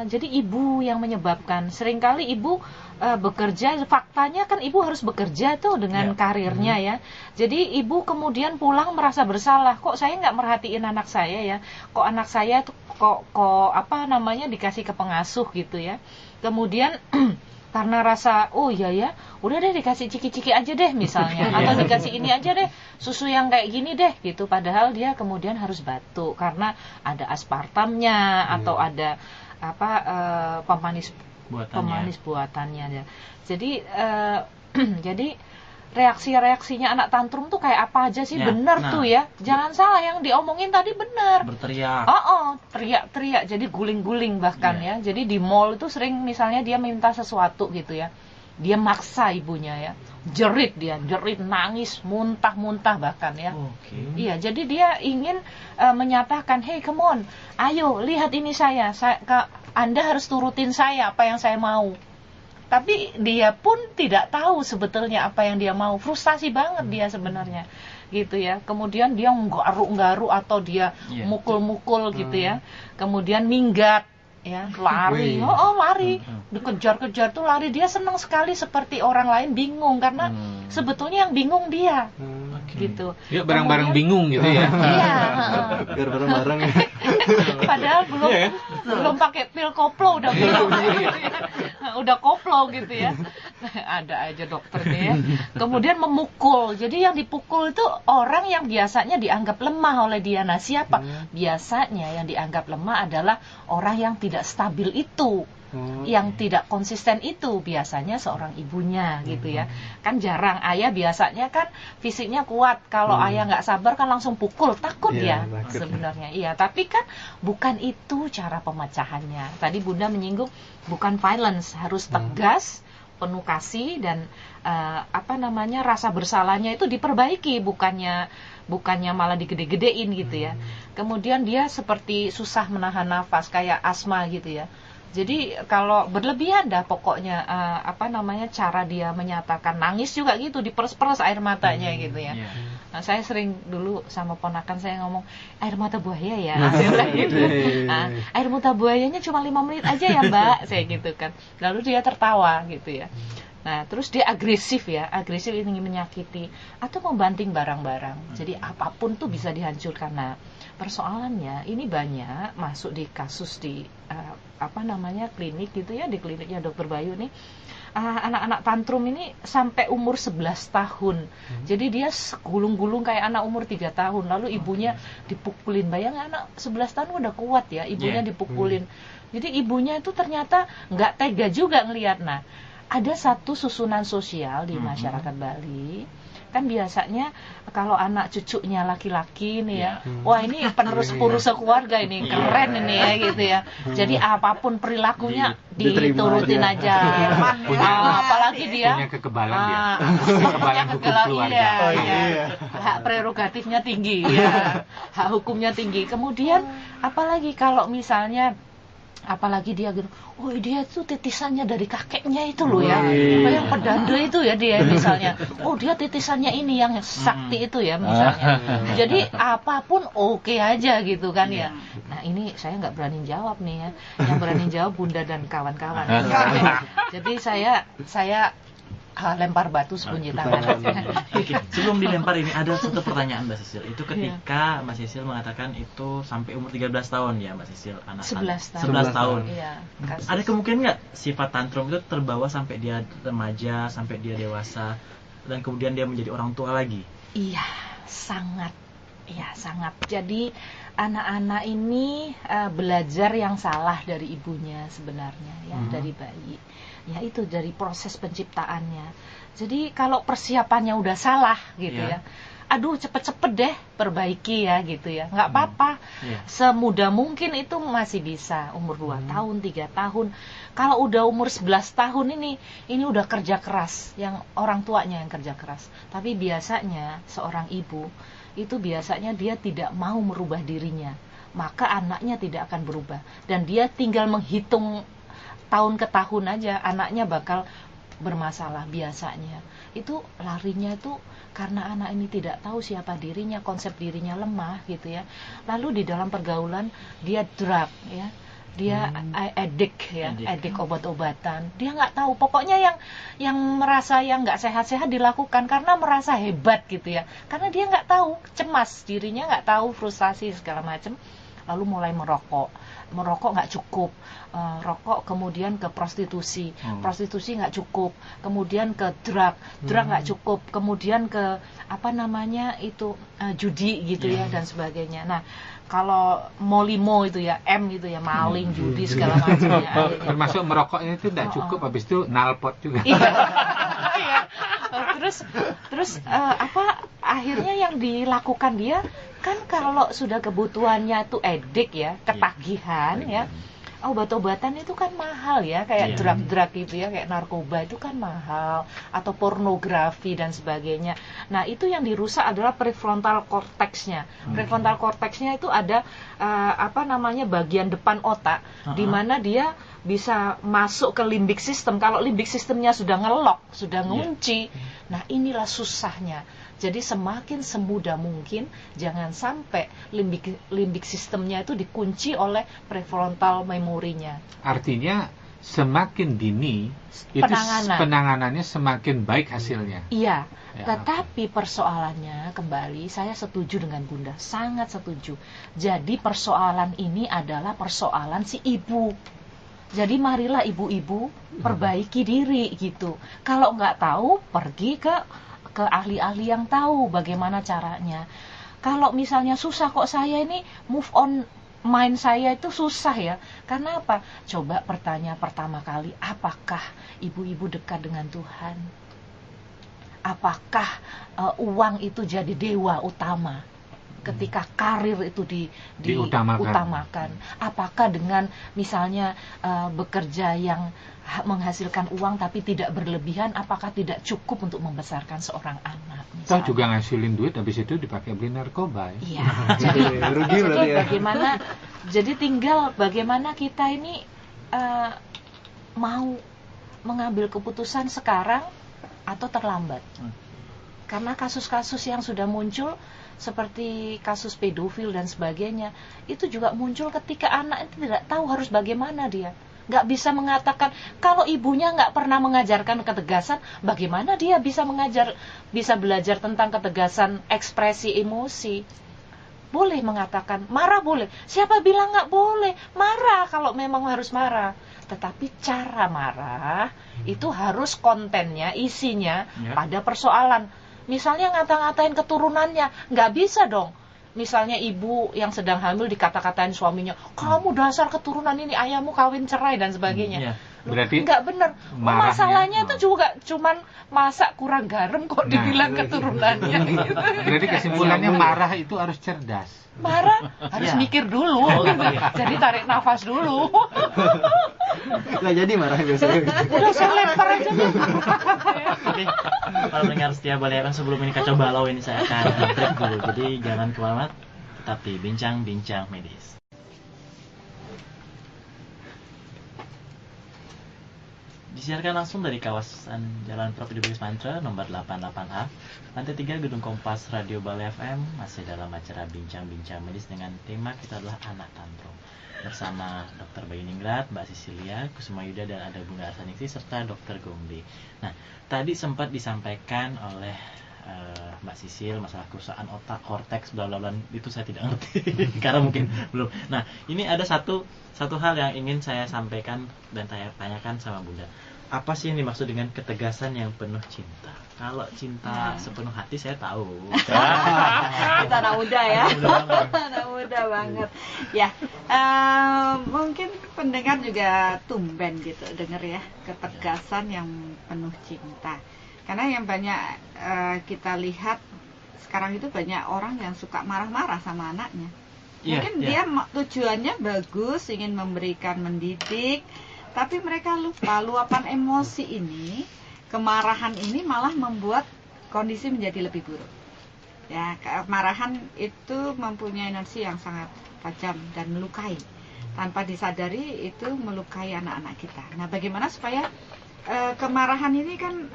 Speaker 4: Jadi ibu yang menyebabkan, seringkali ibu bekerja, faktanya kan ibu harus bekerja tuh dengan karirnya ya. Jadi ibu kemudian pulang merasa bersalah, kok saya nggak merhatiin anak saya ya, kok anak saya tuh kok apa namanya dikasih ke pengasuh gitu ya. Kemudian karena rasa oh iya ya, udah deh dikasih ciki-ciki aja deh misalnya, atau dikasih ini aja deh, susu yang kayak gini deh gitu, padahal dia kemudian harus batuk karena ada aspartamnya atau ada pemanis buatannya ya. Jadi jadi reaksinya anak tantrum tuh kayak apa aja sih? Bener tuh ya, jangan salah yang diomongin tadi bener.
Speaker 1: Berteriak.
Speaker 4: Teriak-teriak, jadi guling-guling bahkan ya. Jadi di mall itu sering misalnya dia minta sesuatu gitu ya, dia maksa ibunya ya, jerit, nangis, muntah-muntah bahkan ya. Iya, jadi dia ingin menyatakan, hey come on, ayo lihat ini saya Anda harus turutin saya apa yang saya mau. Tapi dia pun tidak tahu sebetulnya apa yang dia mau, frustasi banget dia sebenarnya gitu ya. Kemudian dia nggaru-nggaru atau dia mukul-mukul gitu ya. Kemudian minggat ya, lari, lari, dikejar-kejar tuh lari, dia senang sekali seperti orang lain bingung karena sebetulnya yang bingung dia, gitu.
Speaker 6: Ya bareng-bareng bingung gitu ya.
Speaker 4: Iya.
Speaker 2: Biar bareng-bareng ya.
Speaker 4: Padahal belum pakai pil koplo udah bingung, udah koplo gitu ya. Ada aja dokternya ya. Kemudian memukul, jadi yang dipukul itu orang yang biasanya dianggap lemah oleh dia. Nah siapa? Biasanya yang dianggap lemah adalah orang yang tidak stabil itu, yang tidak konsisten itu, biasanya seorang ibunya gitu ya. Kan jarang, ayah biasanya kan fisiknya kuat, kalau ayah nggak sabar kan langsung pukul, takut ya sebenarnya. Iya, tapi kan bukan itu cara pemecahannya. Tadi Bunda menyinggung bukan violence, harus tegas, penuh kasih, dan rasa bersalahnya itu diperbaiki, bukannya malah digede-gedein gitu ya. Kemudian dia seperti susah menahan nafas kayak asma gitu ya. Jadi kalau berlebihan dah pokoknya cara dia menyatakan, nangis juga gitu, diperes-peres air matanya gitu ya. Nah, saya sering dulu sama ponakan saya ngomong, air mata buaya ya. Gitu. Air mata buayanya cuma 5 menit aja ya Mbak, saya gitu kan. Lalu dia tertawa gitu ya. Nah, terus dia agresif ingin menyakiti atau membanting barang-barang. Jadi apapun tuh bisa dihancurkan. Nah, persoalannya ini banyak masuk di kasus di klinik gitu ya, di kliniknya Dokter Bayu nih. Anak-anak tantrum ini sampai umur 11 tahun. Jadi dia gulung-gulung kayak anak umur 3 tahun. Lalu ibunya dipukulin. Bayangin anak 11 tahun udah kuat ya, ibunya dipukulin. Jadi ibunya itu ternyata nggak tega juga ngelihat. Nah, ada satu susunan sosial di masyarakat Bali, kan biasanya kalau anak cucunya laki-laki nih ya, wah ini penerus keluarga ini, keren ini ya gitu ya. Jadi apapun perilakunya diturutin aja. Apalagi dia
Speaker 6: punya kekebalan dia.
Speaker 4: Kekebalan hukum keluarga. Hak prerogatifnya tinggi ya. Hak hukumnya tinggi. Kemudian apalagi kalau misalnya dia gitu, oh dia itu titisannya dari kakeknya itu loh ya, yang pedanda itu ya dia misalnya, oh dia titisannya ini yang sakti itu ya misalnya. Jadi apapun oke aja gitu kan ya. Nah ini saya nggak berani jawab nih ya, yang berani jawab Bunda dan kawan-kawan. Jadi saya lempar batu sembunyi tangan.
Speaker 1: Oke, sebelum dilempar ini ada satu pertanyaan Mbak Sisil. Itu ketika Mbak Sisil mengatakan itu sampai umur 13 tahun ya Mbak Sisil, anak
Speaker 4: 11
Speaker 1: tahun.
Speaker 4: Iya,
Speaker 1: ada kemungkinan nggak sifat tantrum itu terbawa sampai dia remaja, sampai dia dewasa, dan kemudian dia menjadi orang tua lagi?
Speaker 4: Iya, sangat. Ya, sangat. Jadi anak-anak ini belajar yang salah dari ibunya sebenarnya ya, dari bayi. Ya itu dari proses penciptaannya. Jadi kalau persiapannya udah salah gitu ya, aduh cepet-cepet deh perbaiki ya gitu ya, nggak apa-apa. Semudah mungkin itu masih bisa, umur 2 tahun, 3 tahun. Kalau udah umur 11 tahun ini udah kerja keras, yang orang tuanya yang kerja keras. Tapi biasanya seorang ibu itu biasanya dia tidak mau merubah dirinya, maka anaknya tidak akan berubah, dan dia tinggal menghitung tahun ke tahun aja, anaknya bakal bermasalah biasanya itu larinya itu karena anak ini tidak tahu siapa dirinya, konsep dirinya lemah gitu ya. Lalu di dalam pergaulan dia drug ya, dia addict obat-obatan. Dia nggak tahu, pokoknya yang merasa yang nggak sehat-sehat dilakukan karena merasa hebat gitu ya. Karena dia nggak tahu, cemas dirinya, nggak tahu, frustasi segala macam. Lalu mulai merokok nggak cukup, rokok kemudian ke prostitusi nggak cukup, kemudian ke drug nggak cukup, kemudian ke judi gitu ya dan sebagainya. Nah kalau molimo itu ya, itu ya maling, judi segala macamnya.
Speaker 6: Termasuk merokoknya itu tidak cukup, habis itu nalpot juga.
Speaker 4: Iya. Terus akhirnya yang dilakukan dia kan kalau sudah kebutuhannya tuh edik ya, ketagihan ya. Obat-obatan itu kan mahal ya, kayak drug itu ya, kayak narkoba itu kan mahal, atau pornografi dan sebagainya. Nah itu yang dirusak adalah prefrontal cortexnya. Prefrontal cortexnya itu ada bagian depan otak, di mana dia bisa masuk ke limbic system. Kalau limbic systemnya sudah ngelok, sudah ngunci, nah inilah susahnya. Jadi semakin semudah mungkin jangan sampai limbic sistemnya itu dikunci oleh prefrontal memorinya.
Speaker 6: Artinya semakin dini itu penanganannya semakin baik hasilnya.
Speaker 4: Iya, tetapi persoalannya kembali saya setuju dengan Bunda, sangat setuju. Jadi persoalan ini adalah persoalan si ibu. Jadi marilah ibu-ibu perbaiki diri gitu. Kalau nggak tahu pergi ke ahli-ahli yang tahu bagaimana caranya. Kalau misalnya susah kok saya ini move on mind saya itu susah ya. Karena apa? Coba bertanya pertama kali, apakah ibu-ibu dekat dengan Tuhan? Apakah uang itu jadi dewa utama? Ketika karir itu diutamakan. Apakah dengan misalnya bekerja yang menghasilkan uang tapi tidak berlebihan, apakah tidak cukup untuk membesarkan seorang anak?
Speaker 6: Toh juga ngasilin duit, habis itu dipakai beli narkoba.
Speaker 4: Iya. Jadi tinggal bagaimana kita ini mau mengambil keputusan sekarang atau terlambat. Karena kasus-kasus yang sudah muncul seperti kasus pedofil dan sebagainya itu juga muncul ketika anak itu tidak tahu harus bagaimana dia. Nggak bisa mengatakan, kalau ibunya nggak pernah mengajarkan ketegasan, bagaimana dia bisa belajar tentang ketegasan ekspresi emosi. Boleh mengatakan, marah boleh. Siapa bilang nggak boleh? Marah kalau memang harus marah. Tetapi cara marah itu harus kontennya, isinya pada persoalan. Misalnya ngata-ngatain keturunannya, nggak bisa dong. Misalnya ibu yang sedang hamil dikata-katain suaminya, kamu dasar keturunan ini, ayahmu kawin cerai dan sebagainya.
Speaker 6: Berarti
Speaker 4: nggak benar. Masalahnya itu juga cuman masak kurang garam kok dibilang keturunannya. Gitu.
Speaker 6: Berarti kesimpulannya marah itu harus cerdas.
Speaker 4: Marah harus mikir dulu. Jadi tarik nafas dulu.
Speaker 2: Nggak jadi marah biasanya.
Speaker 4: Udah saya lempar aja nih.
Speaker 1: Oke, para pendengar setia Bali FM, sebelum ini kacau balau ini saya akan break dulu. Jadi jangan kemana-mana, tetap di Bincang-Bincang Medis. Disiarkan langsung dari kawasan Jalan Prof. Idris Mantra nomor 88A, lantai 3 Gedung Kompas Radio Bali FM. Masih dalam acara Bincang-Bincang Medis dengan tema kita adalah anak tantrum. Bersama Dr. Bayiningrat, Mbak Sisilia Kusuma Yuda, dan ada Bunda Arsaningsi serta Dr. Gombe. Nah, tadi sempat disampaikan oleh Mbak Sisil masalah kerusakan otak, korteks, bla bla bla, itu saya tidak ngerti karena mungkin belum. Nah, ini ada satu hal yang ingin saya sampaikan dan tanyakan sama Bunda. Apa sih yang dimaksud dengan ketegasan yang penuh cinta? Kalau cinta sepenuh hati saya tahu.
Speaker 5: Kita anak muda ya. Anak muda banget. Ya, mungkin pendengar juga tumben gitu denger ya, ketegasan yang penuh cinta. Karena yang banyak kita lihat sekarang itu banyak orang yang suka marah-marah sama anaknya. Mungkin dia tujuannya bagus, ingin memberikan, mendidik, tapi mereka lupa luapan emosi ini, kemarahan ini malah membuat kondisi menjadi lebih buruk. Ya, kemarahan itu mempunyai energi yang sangat tajam dan melukai. Tanpa disadari itu melukai anak-anak kita. Nah, bagaimana supaya kemarahan ini kan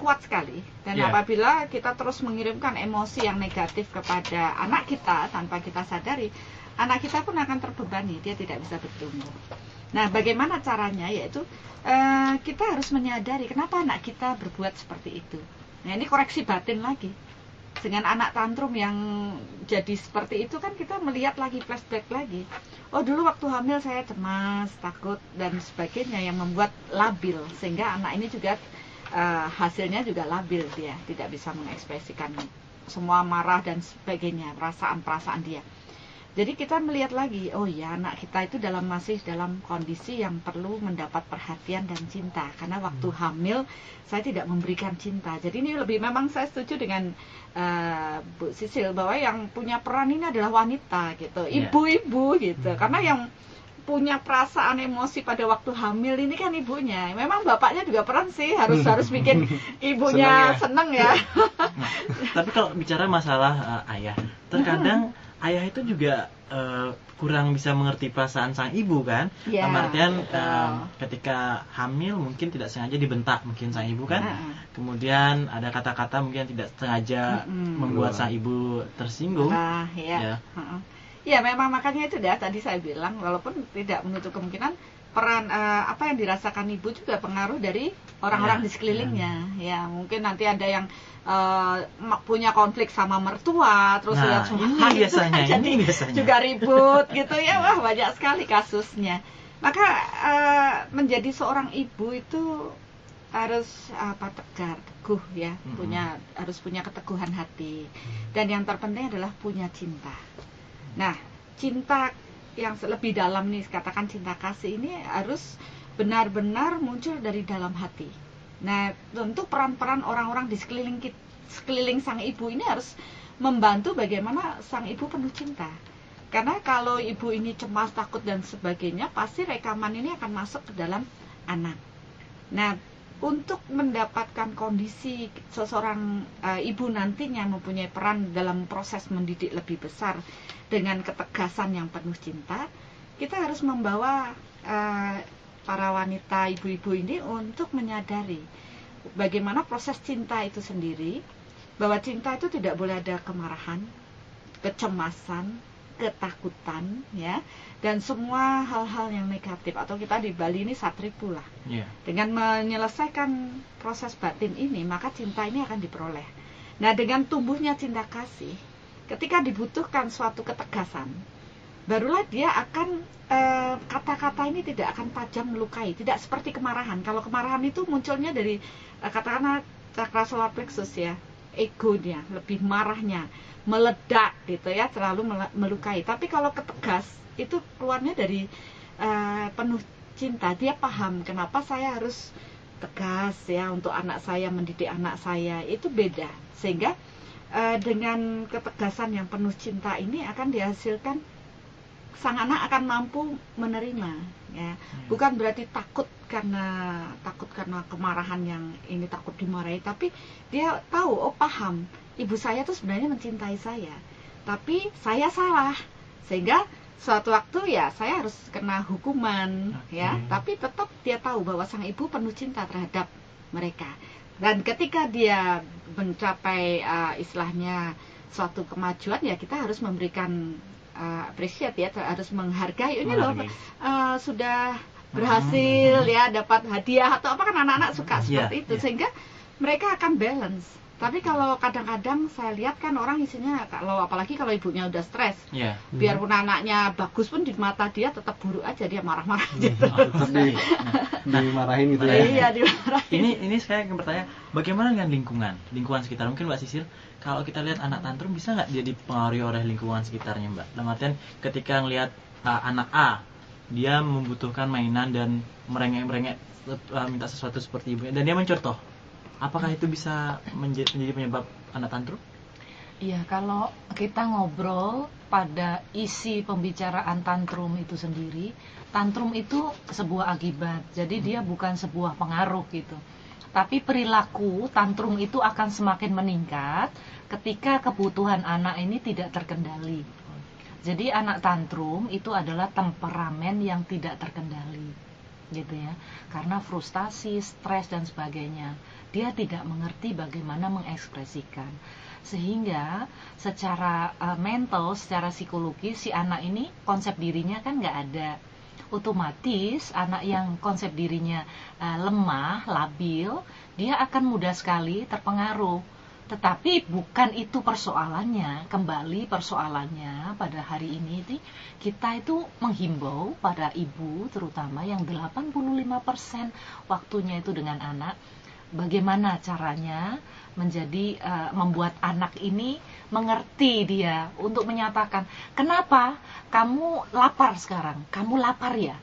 Speaker 5: kuat sekali, dan apabila kita terus mengirimkan emosi yang negatif kepada anak kita tanpa kita sadari, anak kita pun akan terbebani, dia tidak bisa bertumbuh. Nah, bagaimana caranya? Yaitu kita harus menyadari kenapa anak kita berbuat seperti itu. Nah, ini koreksi batin lagi. Dengan anak tantrum yang jadi seperti itu kan kita melihat lagi, flashback lagi. Oh, dulu waktu hamil saya cemas, takut dan sebagainya yang membuat labil, sehingga anak ini juga hasilnya juga labil, dia tidak bisa mengekspresikan semua marah dan sebagainya, perasaan-perasaan dia. Jadi kita melihat lagi, oh ya, anak kita itu masih dalam kondisi yang perlu mendapat perhatian dan cinta. Karena waktu hamil saya tidak memberikan cinta. Jadi ini lebih, memang saya setuju dengan Bu Sisil bahwa yang punya peran ini adalah wanita gitu, ibu-ibu gitu. Karena yang punya perasaan emosi pada waktu hamil ini kan ibunya. Memang bapaknya juga peran sih, harus bikin ibunya seneng ya.
Speaker 1: Nah, tapi kalau bicara masalah ayah, terkadang ayah itu juga kurang bisa mengerti perasaan sang ibu kan. Artian ketika hamil mungkin tidak sengaja dibentak mungkin sang ibu kan. Kemudian ada kata-kata mungkin tidak sengaja membuat sang ibu tersinggung.
Speaker 5: Ya memang makanya itu tadi saya bilang, walaupun tidak menutup kemungkinan peran apa yang dirasakan ibu juga pengaruh dari orang-orang di sekelilingnya. Ya mungkin nanti ada yang punya konflik sama mertua, terus lihat semua
Speaker 1: ini biasanya
Speaker 5: juga ribut gitu ya. Wah, banyak sekali kasusnya. Maka menjadi seorang ibu itu harus tegar, teguh ya, harus punya keteguhan hati, dan yang terpenting adalah punya cinta. Nah, cinta yang lebih dalam nih, katakan cinta kasih ini harus benar-benar muncul dari dalam hati. Nah, tentu peran-peran orang-orang di sekeliling sang ibu ini harus membantu bagaimana sang ibu penuh cinta. Karena kalau ibu ini cemas, takut dan sebagainya, pasti rekaman ini akan masuk ke dalam anak. Nah, untuk mendapatkan kondisi seseorang ibu nantinya mempunyai peran dalam proses mendidik lebih besar dengan ketegasan yang penuh cinta, kita harus membawa para wanita, ibu-ibu ini untuk menyadari bagaimana proses cinta itu sendiri, bahwa cinta itu tidak boleh ada kemarahan, kecemasan, ketakutan, ya, dan semua hal-hal yang negatif, atau kita di Bali ini satripu lah. Dengan menyelesaikan proses batin ini, maka cinta ini akan diperoleh. Nah, dengan tumbuhnya cinta kasih, ketika dibutuhkan suatu ketegasan, barulah dia akan kata-kata ini tidak akan tajam melukai, tidak seperti kemarahan. Kalau kemarahan itu munculnya dari katakanlah cakra solar plexus ya, egonya, lebih marahnya, meledak gitu ya, terlalu melukai. Tapi kalau ketegas itu keluarnya dari penuh cinta, dia paham kenapa saya harus tegas ya untuk anak saya, mendidik anak saya, itu beda. Sehingga dengan ketegasan yang penuh cinta ini akan dihasilkan sang anak akan mampu menerima ya. Bukan berarti takut karena kemarahan yang ini, takut dimarahi, tapi dia tahu, oh paham, ibu saya tuh sebenarnya mencintai saya, tapi saya salah, sehingga suatu waktu ya saya harus kena hukuman ya, tapi tetap dia tahu bahwa sang ibu penuh cinta terhadap mereka. Dan ketika dia mencapai istilahnya suatu kemajuan, ya kita harus memberikan appreciate ya, harus menghargai ini loh sudah berhasil ya, dapat hadiah atau apa, kan anak-anak suka seperti itu, sehingga mereka akan balance. Tapi kalau kadang-kadang saya lihat kan orang isinya, kalau apalagi kalau ibunya udah stres, biarpun anaknya bagus pun di mata dia tetap buruk aja, dia marah-marah gitu.
Speaker 2: Dimarahin gitu ya.
Speaker 5: Iya, dimarahin.
Speaker 1: Ini saya akan bertanya, bagaimana dengan lingkungan sekitar? Mungkin Mbak Sisil, kalau kita lihat anak tantrum bisa nggak dia dipengaruhi oleh lingkungan sekitarnya, Mbak? Dalam artian ketika ngelihat anak A, dia membutuhkan mainan dan merengek-merengek minta sesuatu seperti ibunya, dan dia mencontoh, apakah itu bisa menjadi penyebab anak tantrum?
Speaker 4: Iya, kalau kita ngobrol pada isi pembicaraan tantrum itu sendiri, tantrum itu sebuah akibat, jadi dia bukan sebuah pengaruh gitu. Tapi perilaku tantrum itu akan semakin meningkat ketika kebutuhan anak ini tidak terkendali. Jadi anak tantrum itu adalah temperamen yang tidak terkendali. gitu ya, karena frustasi, stres dan sebagainya. Dia tidak mengerti bagaimana mengekspresikan, sehingga secara mental, secara psikologi si anak ini konsep dirinya kan nggak ada. Otomatis anak yang konsep dirinya lemah, labil, dia akan mudah sekali terpengaruh. Tetapi bukan itu persoalannya. Kembali persoalannya pada hari ini kita itu menghimbau pada ibu terutama yang 85% waktunya itu dengan anak, bagaimana caranya menjadi membuat anak ini mengerti dia untuk menyatakan, kenapa kamu lapar sekarang? Kamu lapar ya?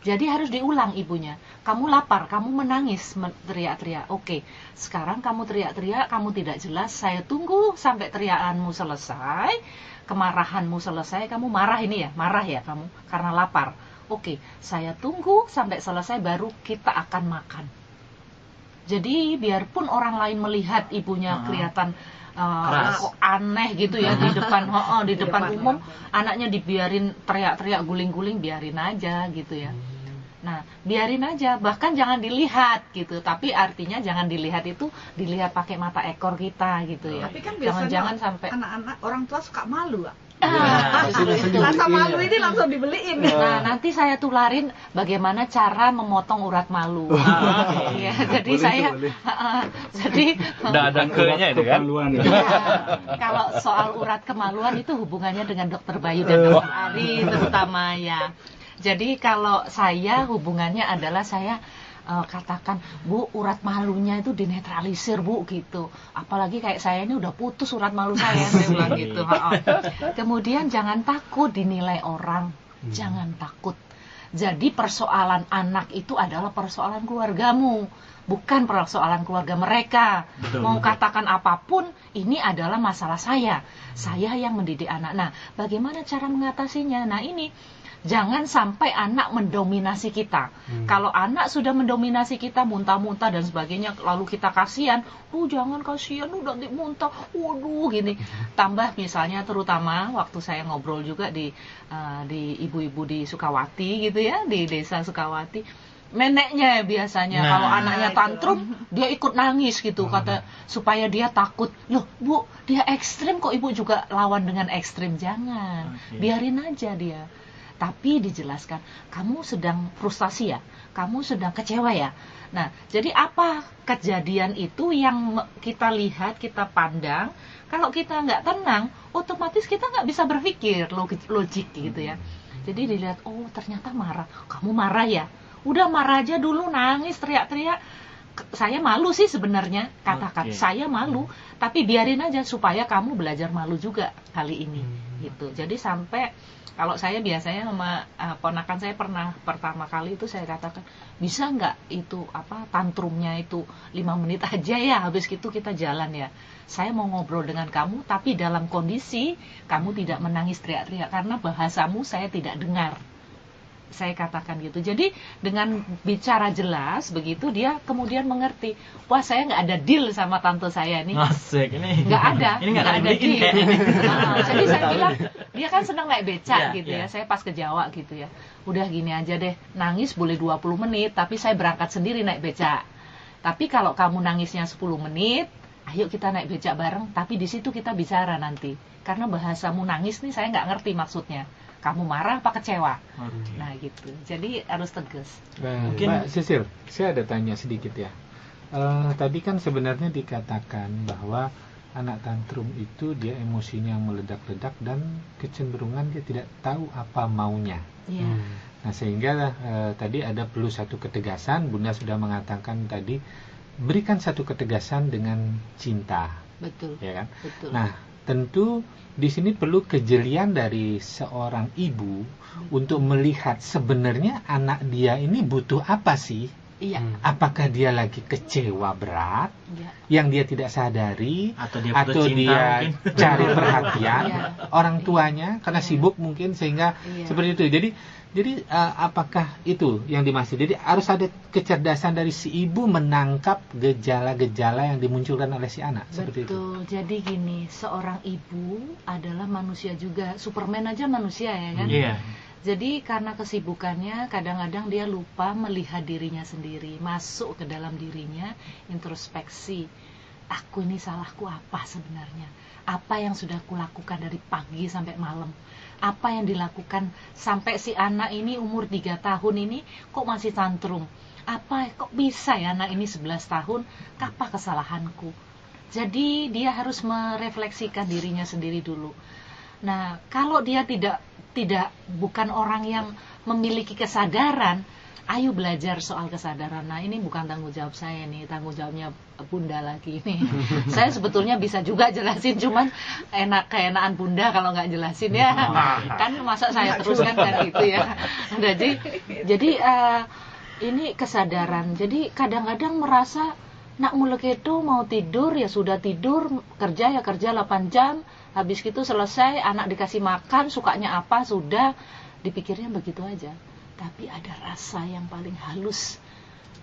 Speaker 4: Jadi harus diulang ibunya. Kamu lapar, kamu menangis, teriak-teriak. Oke, sekarang kamu teriak-teriak, kamu tidak jelas. Saya tunggu sampai teriakanmu selesai, kemarahanmu selesai. Kamu marah ini ya, marah ya kamu karena lapar. Oke, saya tunggu sampai selesai baru kita akan makan. Jadi biarpun orang lain melihat ibunya kelihatan kok aneh gitu ya di depan umum, anaknya dibiarin teriak-teriak, guling-guling, biarin aja gitu ya. Nah, biarin aja, bahkan jangan dilihat gitu. Tapi artinya jangan dilihat itu dilihat pakai mata ekor kita gitu ya.
Speaker 5: Tapi kan biasanya
Speaker 4: jangan sampai
Speaker 5: anak-anak orang tua suka malu, Kak.
Speaker 4: Itu.
Speaker 5: Rasa malu ini langsung dibeliin.
Speaker 4: Nah, nanti saya tularin bagaimana cara memotong urat malu. Ya, jadi boleh, saya jadi
Speaker 3: udah ada ke-nya ini kan.
Speaker 4: Ya, kalau soal urat kemaluan itu hubungannya dengan Dokter Bayu dan Dokter Ari terutama ya. Jadi kalau saya hubungannya adalah saya katakan, Bu, urat malunya itu dinetralisir, Bu, gitu. Apalagi kayak saya ini udah putus urat malu saya bilang gitu. Kemudian jangan takut dinilai orang, jangan takut. Jadi persoalan anak itu adalah persoalan keluargamu, bukan persoalan keluarga mereka. Mau katakan apapun, ini adalah masalah saya yang mendidik anak. Nah, bagaimana cara mengatasinya? Nah, ini jangan sampai anak mendominasi kita. Kalau anak sudah mendominasi kita, muntah-muntah dan sebagainya, lalu kita kasihan, jangan kasihan, udah muntah, waduh gini. Tambah misalnya terutama waktu saya ngobrol juga di ibu-ibu di Sukawati gitu ya, di desa Sukawati, neneknya biasanya kalau anaknya tantrum dia ikut nangis gitu, kata supaya dia takut. Loh Bu, dia ekstrim kok ibu juga lawan dengan ekstrim? Jangan, biarin aja dia. Tapi dijelaskan, kamu sedang frustasi ya, kamu sedang kecewa ya. Nah, jadi apa kejadian itu yang kita lihat, kita pandang. Kalau kita nggak tenang, otomatis kita nggak bisa berpikir logik gitu ya. Jadi dilihat, oh ternyata marah, kamu marah ya. Udah marah aja dulu, nangis, teriak-teriak. Saya malu sih sebenarnya, katakan saya malu, tapi biarin aja supaya kamu belajar malu juga kali ini gitu. Jadi sampai kalau saya biasanya sama ponakan saya pernah pertama kali itu saya katakan, bisa nggak itu tantrumnya itu 5 menit aja ya, habis itu kita jalan ya. Saya mau ngobrol dengan kamu tapi dalam kondisi kamu tidak menangis teriak-teriak karena bahasamu saya tidak dengar. Saya katakan gitu. Jadi dengan bicara jelas begitu dia kemudian mengerti. Wah, saya nggak ada deal sama tante saya nih.
Speaker 1: Asik ini.
Speaker 4: Nggak ada.
Speaker 1: Ini nggak ada deal.
Speaker 4: Jadi saya bilang dia kan senang naik becak gitu ya. Saya pas ke Jawa gitu ya. Udah gini aja deh. Nangis boleh 20 menit. Tapi saya berangkat sendiri naik becak. Tapi kalau kamu nangisnya 10 menit, ayo kita naik becak bareng. Tapi di situ kita bicara nanti. Karena bahasamu nangis nih saya nggak ngerti maksudnya. Kamu marah apa kecewa? Nah gitu. Jadi harus tegas.
Speaker 6: Mungkin Mbak Sisil, saya ada tanya sedikit ya. Tadi kan sebenarnya dikatakan bahwa anak tantrum itu dia emosinya meledak-ledak dan kecenderungan dia tidak tahu apa maunya. Nah sehingga tadi ada perlu satu ketegasan. Bunda sudah mengatakan tadi, berikan satu ketegasan dengan cinta.
Speaker 4: Betul.
Speaker 6: Ya kan?
Speaker 4: Betul.
Speaker 6: Nah tentu di sini perlu kejelian dari seorang ibu untuk melihat sebenarnya anak dia ini butuh apa sih? Apakah dia lagi kecewa berat yang dia tidak sadari, atau dia cari perhatian orang tuanya karena sibuk mungkin sehingga seperti itu. Jadi apakah itu yang dimaksud? Jadi harus ada kecerdasan dari si ibu menangkap gejala-gejala yang dimunculkan oleh si anak. Seperti itu.
Speaker 4: Jadi gini, seorang ibu adalah manusia juga. Superman aja manusia ya kan? Jadi karena kesibukannya kadang-kadang dia lupa melihat dirinya sendiri, masuk ke dalam dirinya, introspeksi. Aku ini salahku apa sebenarnya? Apa yang sudah kulakukan dari pagi sampai malam? Apa yang dilakukan sampai si anak ini umur 3 tahun ini kok masih tantrum? Apa kok bisa ya anak ini 11 tahun? Apa kesalahanku? Jadi dia harus merefleksikan dirinya sendiri dulu. Nah, kalau dia bukan orang yang memiliki kesadaran, ayo belajar soal kesadaran. Nah, ini bukan tanggung jawab saya nih, tanggung jawabnya Bunda lagi nih. Saya sebetulnya bisa juga jelasin, cuman keenakan Bunda kalau nggak jelasin ya. Kan masa saya teruskan kan gitu ya. Jadi ini kesadaran. Jadi kadang-kadang merasa nak mulek itu mau tidur ya sudah tidur, kerja ya kerja 8 jam. Habis itu selesai, anak dikasih makan, sukanya apa, sudah dipikirnya begitu aja. Tapi ada rasa yang paling halus,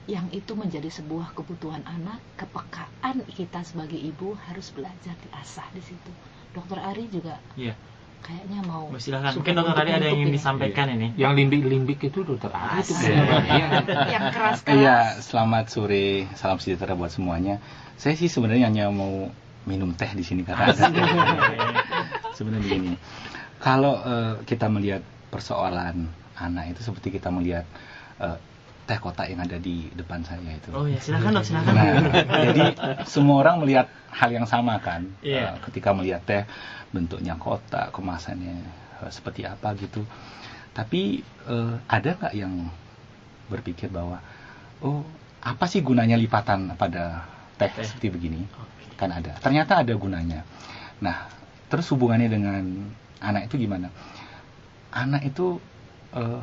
Speaker 4: yang itu menjadi sebuah kebutuhan anak, kepekaan kita sebagai ibu harus belajar diasah di situ. Dokter Ari juga kayaknya mau.
Speaker 1: Silakan, mungkin Dokter Ari ada yang ingin disampaikan ini.
Speaker 6: Yang limbik-limbik itu Dokter Ari itu.
Speaker 4: Yang keras-keras.
Speaker 3: Iya, selamat sore, salam sejahtera buat semuanya. Saya sih sebenarnya hanya mau minum teh di sini karena sebenarnya begini. Kalau kita melihat persoalan anak itu seperti kita melihat teh kotak yang ada di depan saya itu.
Speaker 1: Oh ya, silakan Dok, silakan.
Speaker 3: Nah, jadi semua orang melihat hal yang sama kan. Ketika melihat teh bentuknya kotak, kemasannya seperti apa gitu. Tapi ada nggak yang berpikir bahwa apa sih gunanya lipatan pada teh seperti begini? Kan ada. Ternyata ada gunanya. Nah, terus hubungannya dengan anak itu gimana? Anak itu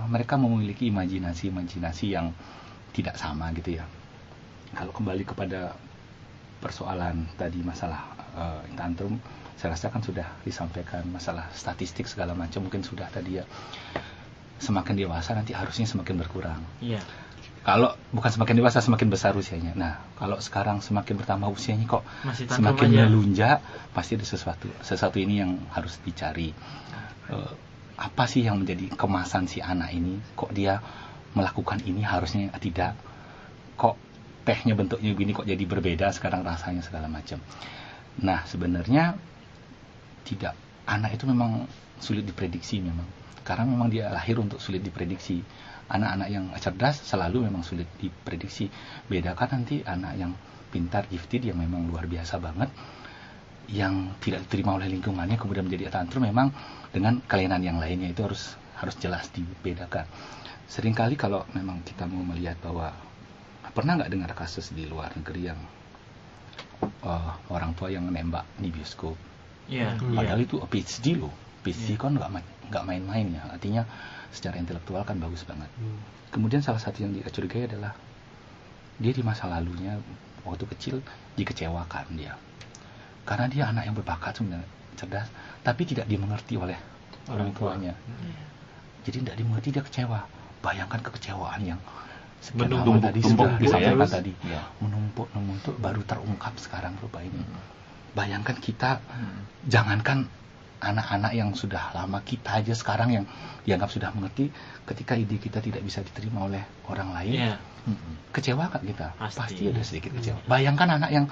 Speaker 3: mereka memiliki imajinasi yang tidak sama gitu ya. Kalau kembali kepada persoalan tadi masalah tantrum, saya rasa kan sudah disampaikan masalah statistik segala macam, mungkin sudah tadi ya. Semakin dewasa nanti harusnya semakin berkurang.
Speaker 1: Iya.
Speaker 3: Kalau bukan semakin dewasa, semakin besar usianya. Nah, kalau sekarang semakin bertambah usianya kok
Speaker 1: masih
Speaker 3: semakin melunjak, pasti ada sesuatu ini yang harus dicari. Apa sih yang menjadi kemasan si anak ini? Kok dia melakukan ini harusnya tidak? Kok tehnya bentuknya begini kok jadi berbeda sekarang rasanya segala macam. Nah, sebenarnya tidak. Anak itu memang sulit diprediksi memang. Karena memang dia lahir untuk sulit diprediksi. Anak-anak yang cerdas selalu memang sulit diprediksi. Bedakan nanti anak yang pintar, gifted, yang memang luar biasa banget, yang tidak diterima oleh lingkungannya kemudian menjadi tantrum, memang dengan kelainan yang lainnya itu harus jelas dibedakan. Seringkali kalau memang kita mau melihat bahwa pernah nggak dengar kasus di luar negeri yang orang tua yang nembak di bioskop? Padahal itu PhD loh. PhD kan nggak main-main ya. Artinya secara intelektual kan bagus banget. Kemudian salah satu yang dicurigai adalah dia di masa lalunya waktu kecil dikecewakan dia. Karena dia anak yang berbakat sebenarnya, cerdas, tapi tidak dimengerti oleh orang tuanya. Jadi tidak dimengerti, dia kecewa. Bayangkan kekecewaan yang
Speaker 6: menumpuk
Speaker 3: tadi sudah disampaikan tadi, menumpuk baru terungkap sekarang rupa ini. Bayangkan kita, jangankan anak-anak yang sudah lama, kita aja sekarang yang dianggap sudah mengerti, ketika ide kita tidak bisa diterima oleh orang lain, kecewa kan kita? Pasti ada sedikit kecewa. Bayangkan anak yang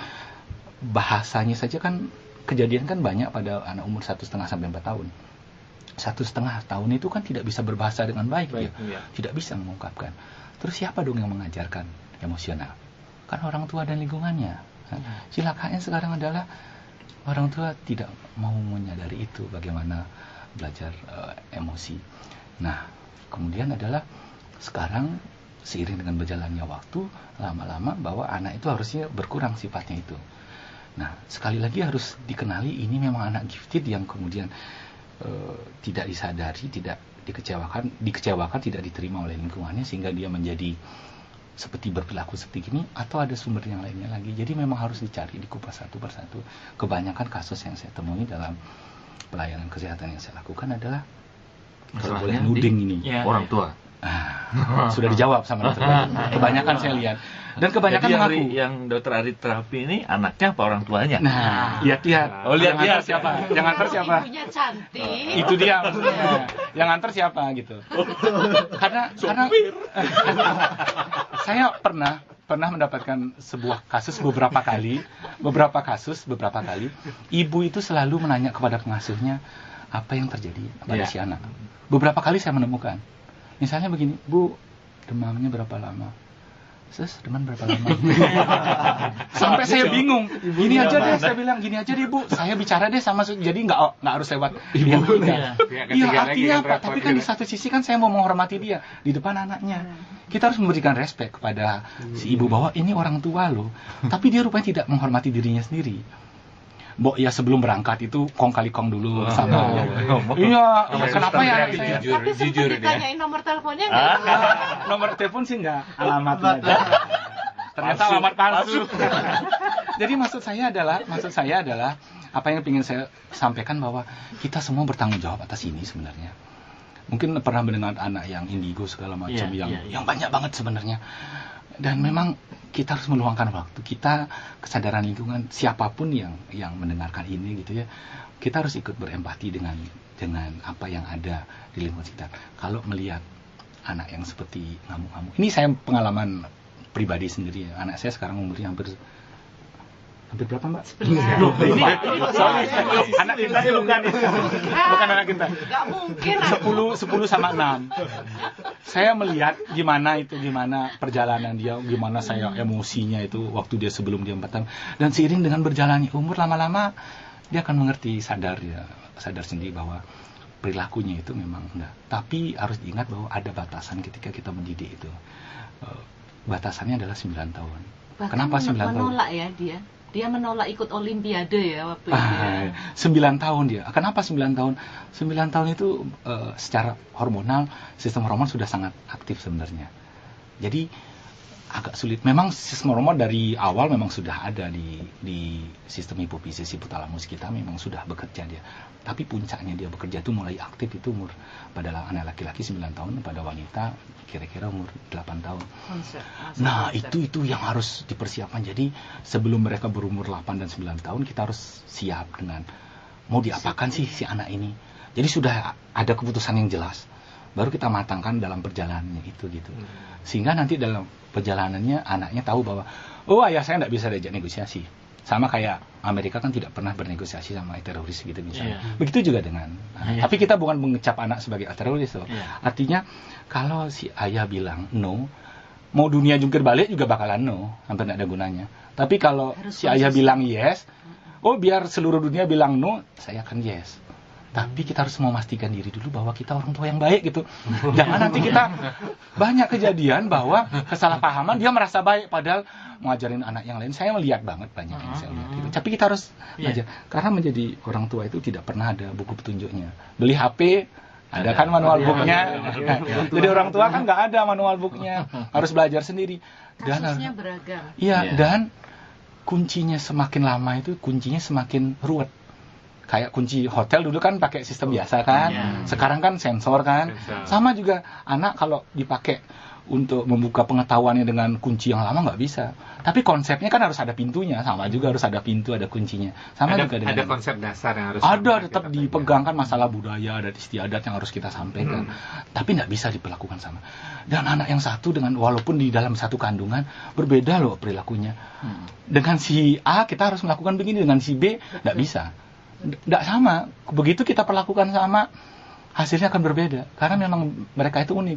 Speaker 3: bahasanya saja kan, kejadian kan banyak pada anak umur 1,5 sampai 4 tahun. 1,5 tahun itu kan tidak bisa berbahasa dengan baik dia. Tidak bisa mengungkapkan. Terus siapa dong yang mengajarkan emosional? Kan orang tua dan lingkungannya. Silakannya sekarang adalah orang tua tidak mau menyadari itu, bagaimana belajar emosi. Nah, kemudian adalah sekarang seiring dengan berjalannya waktu, lama-lama bahwa anak itu harusnya berkurang sifatnya itu. Nah, sekali lagi harus dikenali ini memang anak gifted yang kemudian tidak disadari, tidak dikecewakan, tidak diterima oleh lingkungannya, sehingga dia menjadi seperti berperilaku seperti ini, atau ada sumber yang lainnya lagi. Jadi memang harus dicari, dikupas satu persatu. Kebanyakan kasus yang saya temui dalam pelayanan kesehatan yang saya lakukan adalah kalau boleh nuding ini
Speaker 6: orang tua.
Speaker 3: Sudah dijawab sama dokter. Kebanyakan saya lihat Dan kebanyakan mengaku. Yang dokter Ari terapi ini anaknya apa orang tuanya?
Speaker 2: Nah, lihat.
Speaker 3: Oh, lihat dia
Speaker 2: siapa? Yang antar siapa?
Speaker 4: Ibunya cantik.
Speaker 2: Itu dia maksudnya. Yang antar siapa gitu. Karena saya pernah mendapatkan sebuah kasus beberapa kali, ibu itu selalu menanya kepada pengasuhnya apa yang terjadi pada si anak. Beberapa kali saya menemukan, misalnya begini, Bu, demamnya berapa lama? Sus, demam berapa lama? Sampai saya bingung. Gini aja deh, saya bilang gini aja deh, Bu. Saya bicara deh sama, jadi nggak harus lewat yang ketiga. Iya, artinya apa? Tapi kan di satu sisi kan saya mau menghormati dia di depan anaknya. Kita harus memberikan respek kepada si ibu bahwa ini orang tua loh. Tapi dia rupanya tidak menghormati dirinya sendiri. Mbok ya sebelum berangkat itu kong kali kong dulu sama iya kenapa ya saya
Speaker 4: tapi sempat ditanyain nomor teleponnya nggak?
Speaker 2: Nomor telepon sih nggak, alamatnya ternyata alamat palsu. Jadi maksud saya adalah apa yang ingin saya sampaikan bahwa kita semua bertanggung jawab atas ini sebenarnya. Mungkin pernah mendengar anak yang indigo segala macam yang banyak banget sebenarnya. Dan memang kita harus meluangkan waktu. Kita kesadaran lingkungan, siapapun yang mendengarkan ini gitu ya, kita harus ikut berempati dengan apa yang ada di lingkungan sekitar. Kalau melihat anak yang seperti ngamuk-ngamuk, ini saya pengalaman pribadi sendiri ya. Anak saya sekarang umurnya hampir berapa, Mbak?
Speaker 4: 11.
Speaker 2: Anak kita bukan anak kita.
Speaker 4: Gak mungkin.
Speaker 2: 10 sama 6. Saya melihat gimana perjalanan dia, gimana saya emosinya itu waktu dia sebelum dia 4 tahun. Dan seiring dengan berjalannya umur, lama-lama dia akan mengerti, sadar sendiri bahwa perilakunya itu memang enggak. Tapi harus diingat bahwa ada batasan ketika kita mendidik itu. Batasannya adalah 9 tahun.
Speaker 4: Bahkan
Speaker 2: kenapa 9 tahun?
Speaker 4: Menolak ya dia. Dia menolak ikut olimpiade ya waktu itu.
Speaker 2: 9 tahun dia. Kenapa 9 tahun? 9 tahun itu secara hormonal, sistem hormon sudah sangat aktif sebenarnya. Jadi agak sulit. Memang sistem hormon dari awal memang sudah ada di sistem hipofisis hipotalamus kita, memang sudah bekerja dia. Tapi puncaknya dia bekerja itu mulai aktif itu umur pada anak laki-laki 9 tahun, pada wanita kira-kira umur 8 tahun. Nah, itu yang harus dipersiapkan. Jadi sebelum mereka berumur 8 dan 9 tahun kita harus siap dengan mau diapakan sih si anak ini. Jadi sudah ada keputusan yang jelas. Baru kita matangkan dalam perjalanannya itu gitu. Sehingga nanti dalam perjalanannya anaknya tahu bahwa oh ayah saya tidak bisa diajak negosiasi. Sama kayak Amerika kan tidak pernah bernegosiasi sama teroris gitu misalnya. Begitu juga dengan tapi kita bukan mengecap anak sebagai teroris loh. Artinya kalau si ayah bilang no, mau dunia jungkir balik juga bakalan no, hampir tidak ada gunanya. Tapi kalau si ayah bilang yes, oh biar seluruh dunia bilang no, saya akan yes. Tapi kita harus memastikan diri dulu bahwa kita orang tua yang baik gitu. Jangan nanti kita banyak kejadian bahwa kesalahpahaman dia merasa baik padahal ngajarin anak yang lain. Saya melihat banget banyak yang saya lihat gitu. Tapi kita harus belajar. Karena menjadi orang tua itu tidak pernah ada buku petunjuknya. Beli HP ada kan manual booknya. Jadi orang tua kan nggak ada manual booknya. Harus belajar sendiri.
Speaker 4: Kasusnya beragam.
Speaker 2: Iya, dan kuncinya semakin lama itu kuncinya semakin ruwet. Kayak kunci hotel dulu kan pakai sistem biasa kan, sekarang kan sensor kan. Sama juga anak kalau dipakai untuk membuka pengetahuannya dengan kunci yang lama nggak bisa. Tapi konsepnya kan harus ada pintunya, sama juga harus ada pintu, ada kuncinya. Sama juga dengan
Speaker 6: ada konsep dasar yang harus
Speaker 2: tetap dipegang kan, masalah budaya, adat istiadat yang harus kita sampaikan. Tapi nggak bisa diperlakukan sama. Dan anak yang satu dengan walaupun di dalam satu kandungan berbeda loh perilakunya. Dengan si A kita harus melakukan begini, dengan si B nggak bisa. Tidak sama. Begitu kita perlakukan sama, hasilnya akan berbeda. Karena memang mereka itu unik.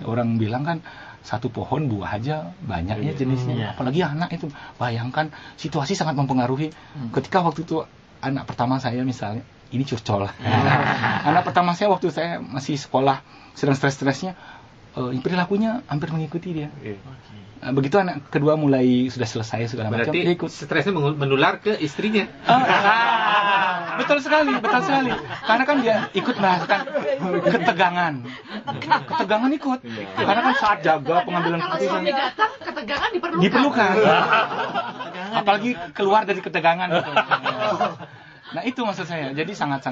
Speaker 2: Orang bilang kan satu pohon buah aja banyaknya jenisnya. Apalagi anak itu. Bayangkan situasi sangat mempengaruhi. Ketika waktu itu anak pertama saya misalnya, ini curcol. Anak pertama saya waktu saya masih sekolah sedang stres-stresnya, perilakunya hampir mengikuti dia. Begitu anak kedua mulai sudah selesai segala macam, dia ikut.
Speaker 6: Stresnya menular ke istrinya.
Speaker 2: Betul sekali. Karena kan dia ikut merasakan ketegangan ikut. Karena kan saat jaga pengambilan
Speaker 4: keputusan. Kalau suami datang, ketegangan diperlukan.
Speaker 2: Apalagi keluar dari ketegangan gitu.
Speaker 3: Nah itu maksud saya. Jadi sangat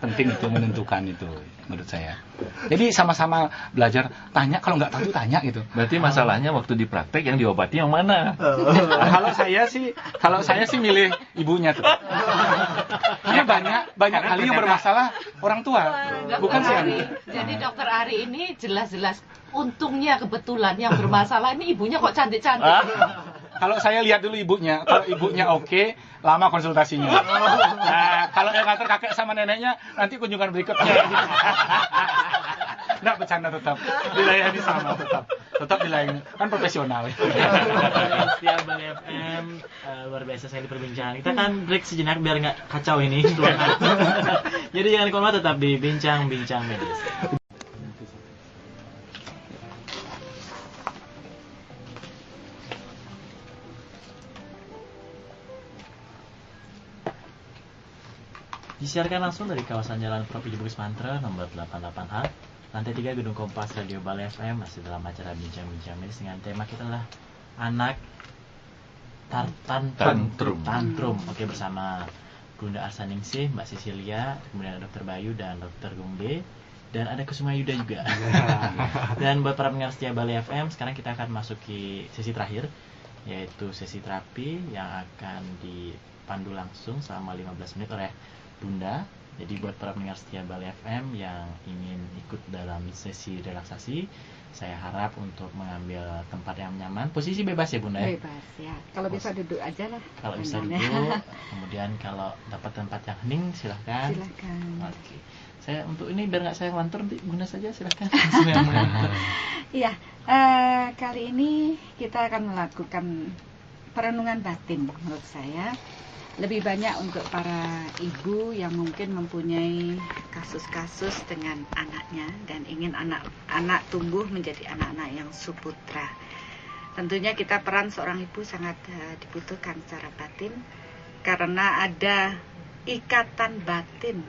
Speaker 3: penting itu menentukan itu menurut saya. Jadi sama-sama belajar. Tanya kalau nggak tahu tanya gitu.
Speaker 1: Berarti masalahnya waktu di praktek yang diobati yang mana?
Speaker 3: Kalau saya sih milih ibunya tuh. Karena banyak kali yang bermasalah orang tua, bukan sih.
Speaker 4: Jadi dokter Ari ini jelas-jelas untungnya kebetulan yang bermasalah ini ibunya kok cantik-cantik.
Speaker 3: Kalau saya lihat dulu ibunya, kalau ibunya oke, lama konsultasinya. Nah, kalau yang nganter kakek sama neneknya, nanti kunjungan berikutnya. Nggak, bercanda tetap. Dilayani sama tetap dilayani. Kan profesional.
Speaker 1: Setiap Bali FM luar biasa saya diperbincangkan. Kita kan break sejenak biar nggak kacau ini. Jadi jangan kemana, tetap di bincang-bincang medis. Disiarkan langsung dari kawasan Jalan Provinsi Bugis Mantra nomor 88A, lantai 3 Gedung Kompas Radio Bali FM, masih dalam acara bincang-bincang medis dengan tema kita adalah anak tantrum. Oke, bersama Bunda Arsaningsih, Mbak Cecilia, kemudian ada Dr. Bayu dan Dr. Gumbe, dan ada Kusuma Yuda juga. Dan buat para pendengar setia Bali FM, sekarang kita akan masuki sesi terakhir, yaitu sesi terapi yang akan dipandu langsung selama 15 menit oleh Bunda. Jadi buat para pendengar setia Bali FM yang ingin ikut dalam sesi relaksasi, saya harap untuk mengambil tempat yang nyaman. Posisi bebas ya Bunda ya?
Speaker 5: Bebas ya. Kalau bisa duduk aja lah.
Speaker 1: Kalau bisa duduk. Kemudian kalau dapat tempat yang hening silahkan. Oke. Saya untuk ini biar nggak saya ngelantur, nanti Bunda saja silahkan.
Speaker 5: Iya. Kali ini kita akan melakukan perenungan batin menurut saya. Lebih banyak untuk para ibu yang mungkin mempunyai kasus-kasus dengan anaknya dan ingin anak-anak tumbuh menjadi anak-anak yang suputra. Tentunya kita peran seorang ibu sangat dibutuhkan secara batin karena ada ikatan batin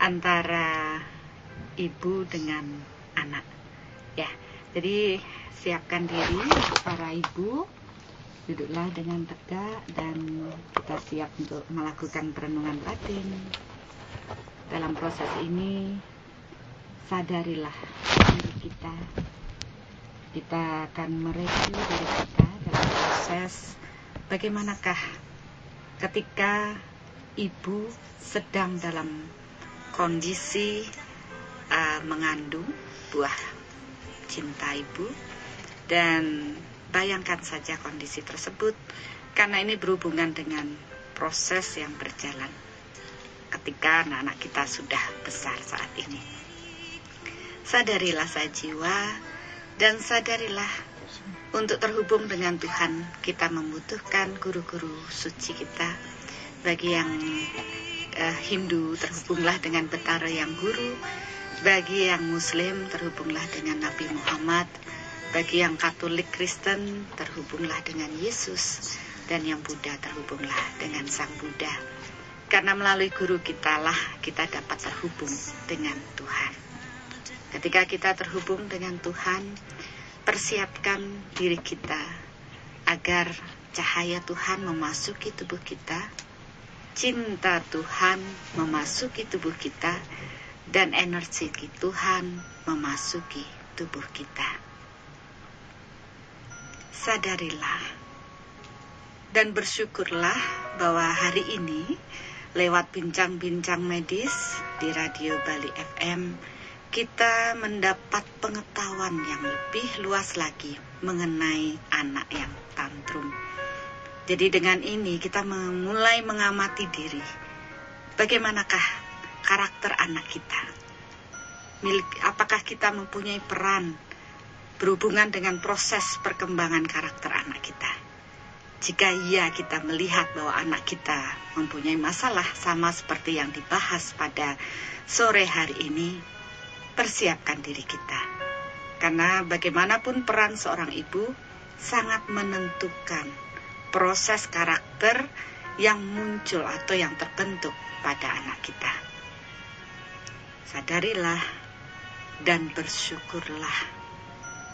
Speaker 5: antara ibu dengan anak. Ya, jadi siapkan diri para ibu. Duduklah dengan tegak dan kita siap untuk melakukan perenungan batin. Dalam proses ini, sadarilah diri kita. Kita akan mereview diri kita dalam proses bagaimanakah ketika ibu sedang dalam kondisi mengandung buah cinta ibu, dan bayangkan saja kondisi tersebut karena ini berhubungan dengan proses yang berjalan ketika anak-anak kita sudah besar saat ini. Sadarilah saya jiwa dan sadarilah untuk terhubung dengan Tuhan kita membutuhkan guru-guru suci kita. Bagi yang Hindu terhubunglah dengan Betara yang guru, bagi yang Muslim terhubunglah dengan Nabi Muhammad, bagi yang Katolik Kristen terhubunglah dengan Yesus, dan yang Buddha terhubunglah dengan Sang Buddha. Karena melalui guru kita lah kita dapat terhubung dengan Tuhan. Ketika kita terhubung dengan Tuhan, persiapkan diri kita agar cahaya Tuhan memasuki tubuh kita, cinta Tuhan memasuki tubuh kita, dan energi Tuhan memasuki tubuh kita. Sadarilah dan bersyukurlah bahwa hari ini lewat bincang-bincang medis di Radio Bali FM kita mendapat pengetahuan yang lebih luas lagi mengenai anak yang tantrum. Jadi dengan ini kita mulai mengamati diri. Bagaimanakah karakter anak kita? Apakah kita mempunyai peran berhubungan dengan proses perkembangan karakter anak kita? Jika iya, kita melihat bahwa anak kita mempunyai masalah sama seperti yang dibahas pada sore hari ini, persiapkan diri kita. Karena bagaimanapun peran seorang ibu sangat menentukan proses karakter yang muncul atau yang terbentuk pada anak kita. Sadarilah dan bersyukurlah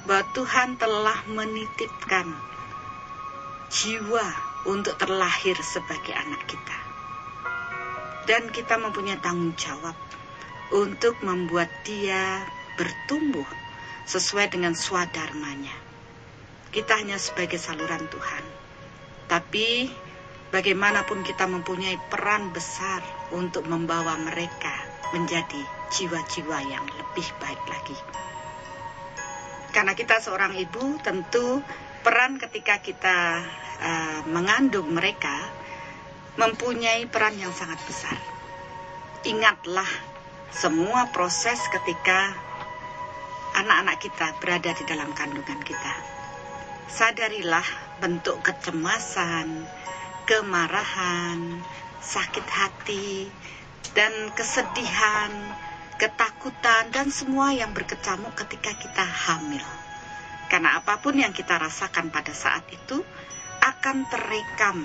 Speaker 5: bahwa Tuhan telah menitipkan jiwa untuk terlahir sebagai anak kita. Dan kita mempunyai tanggung jawab untuk membuat dia bertumbuh sesuai dengan swadharmanya. Kita hanya sebagai saluran Tuhan. Tapi bagaimanapun kita mempunyai peran besar untuk membawa mereka menjadi jiwa-jiwa yang lebih baik lagi. Karena kita seorang ibu, tentu peran ketika kita mengandung mereka mempunyai peran yang sangat besar. Ingatlah semua proses ketika anak-anak kita berada di dalam kandungan kita. Sadarilah bentuk kecemasan, kemarahan, sakit hati, dan kesedihan, ketakutan, dan semua yang berkecamuk ketika kita hamil. Karena apapun yang kita rasakan pada saat itu akan terekam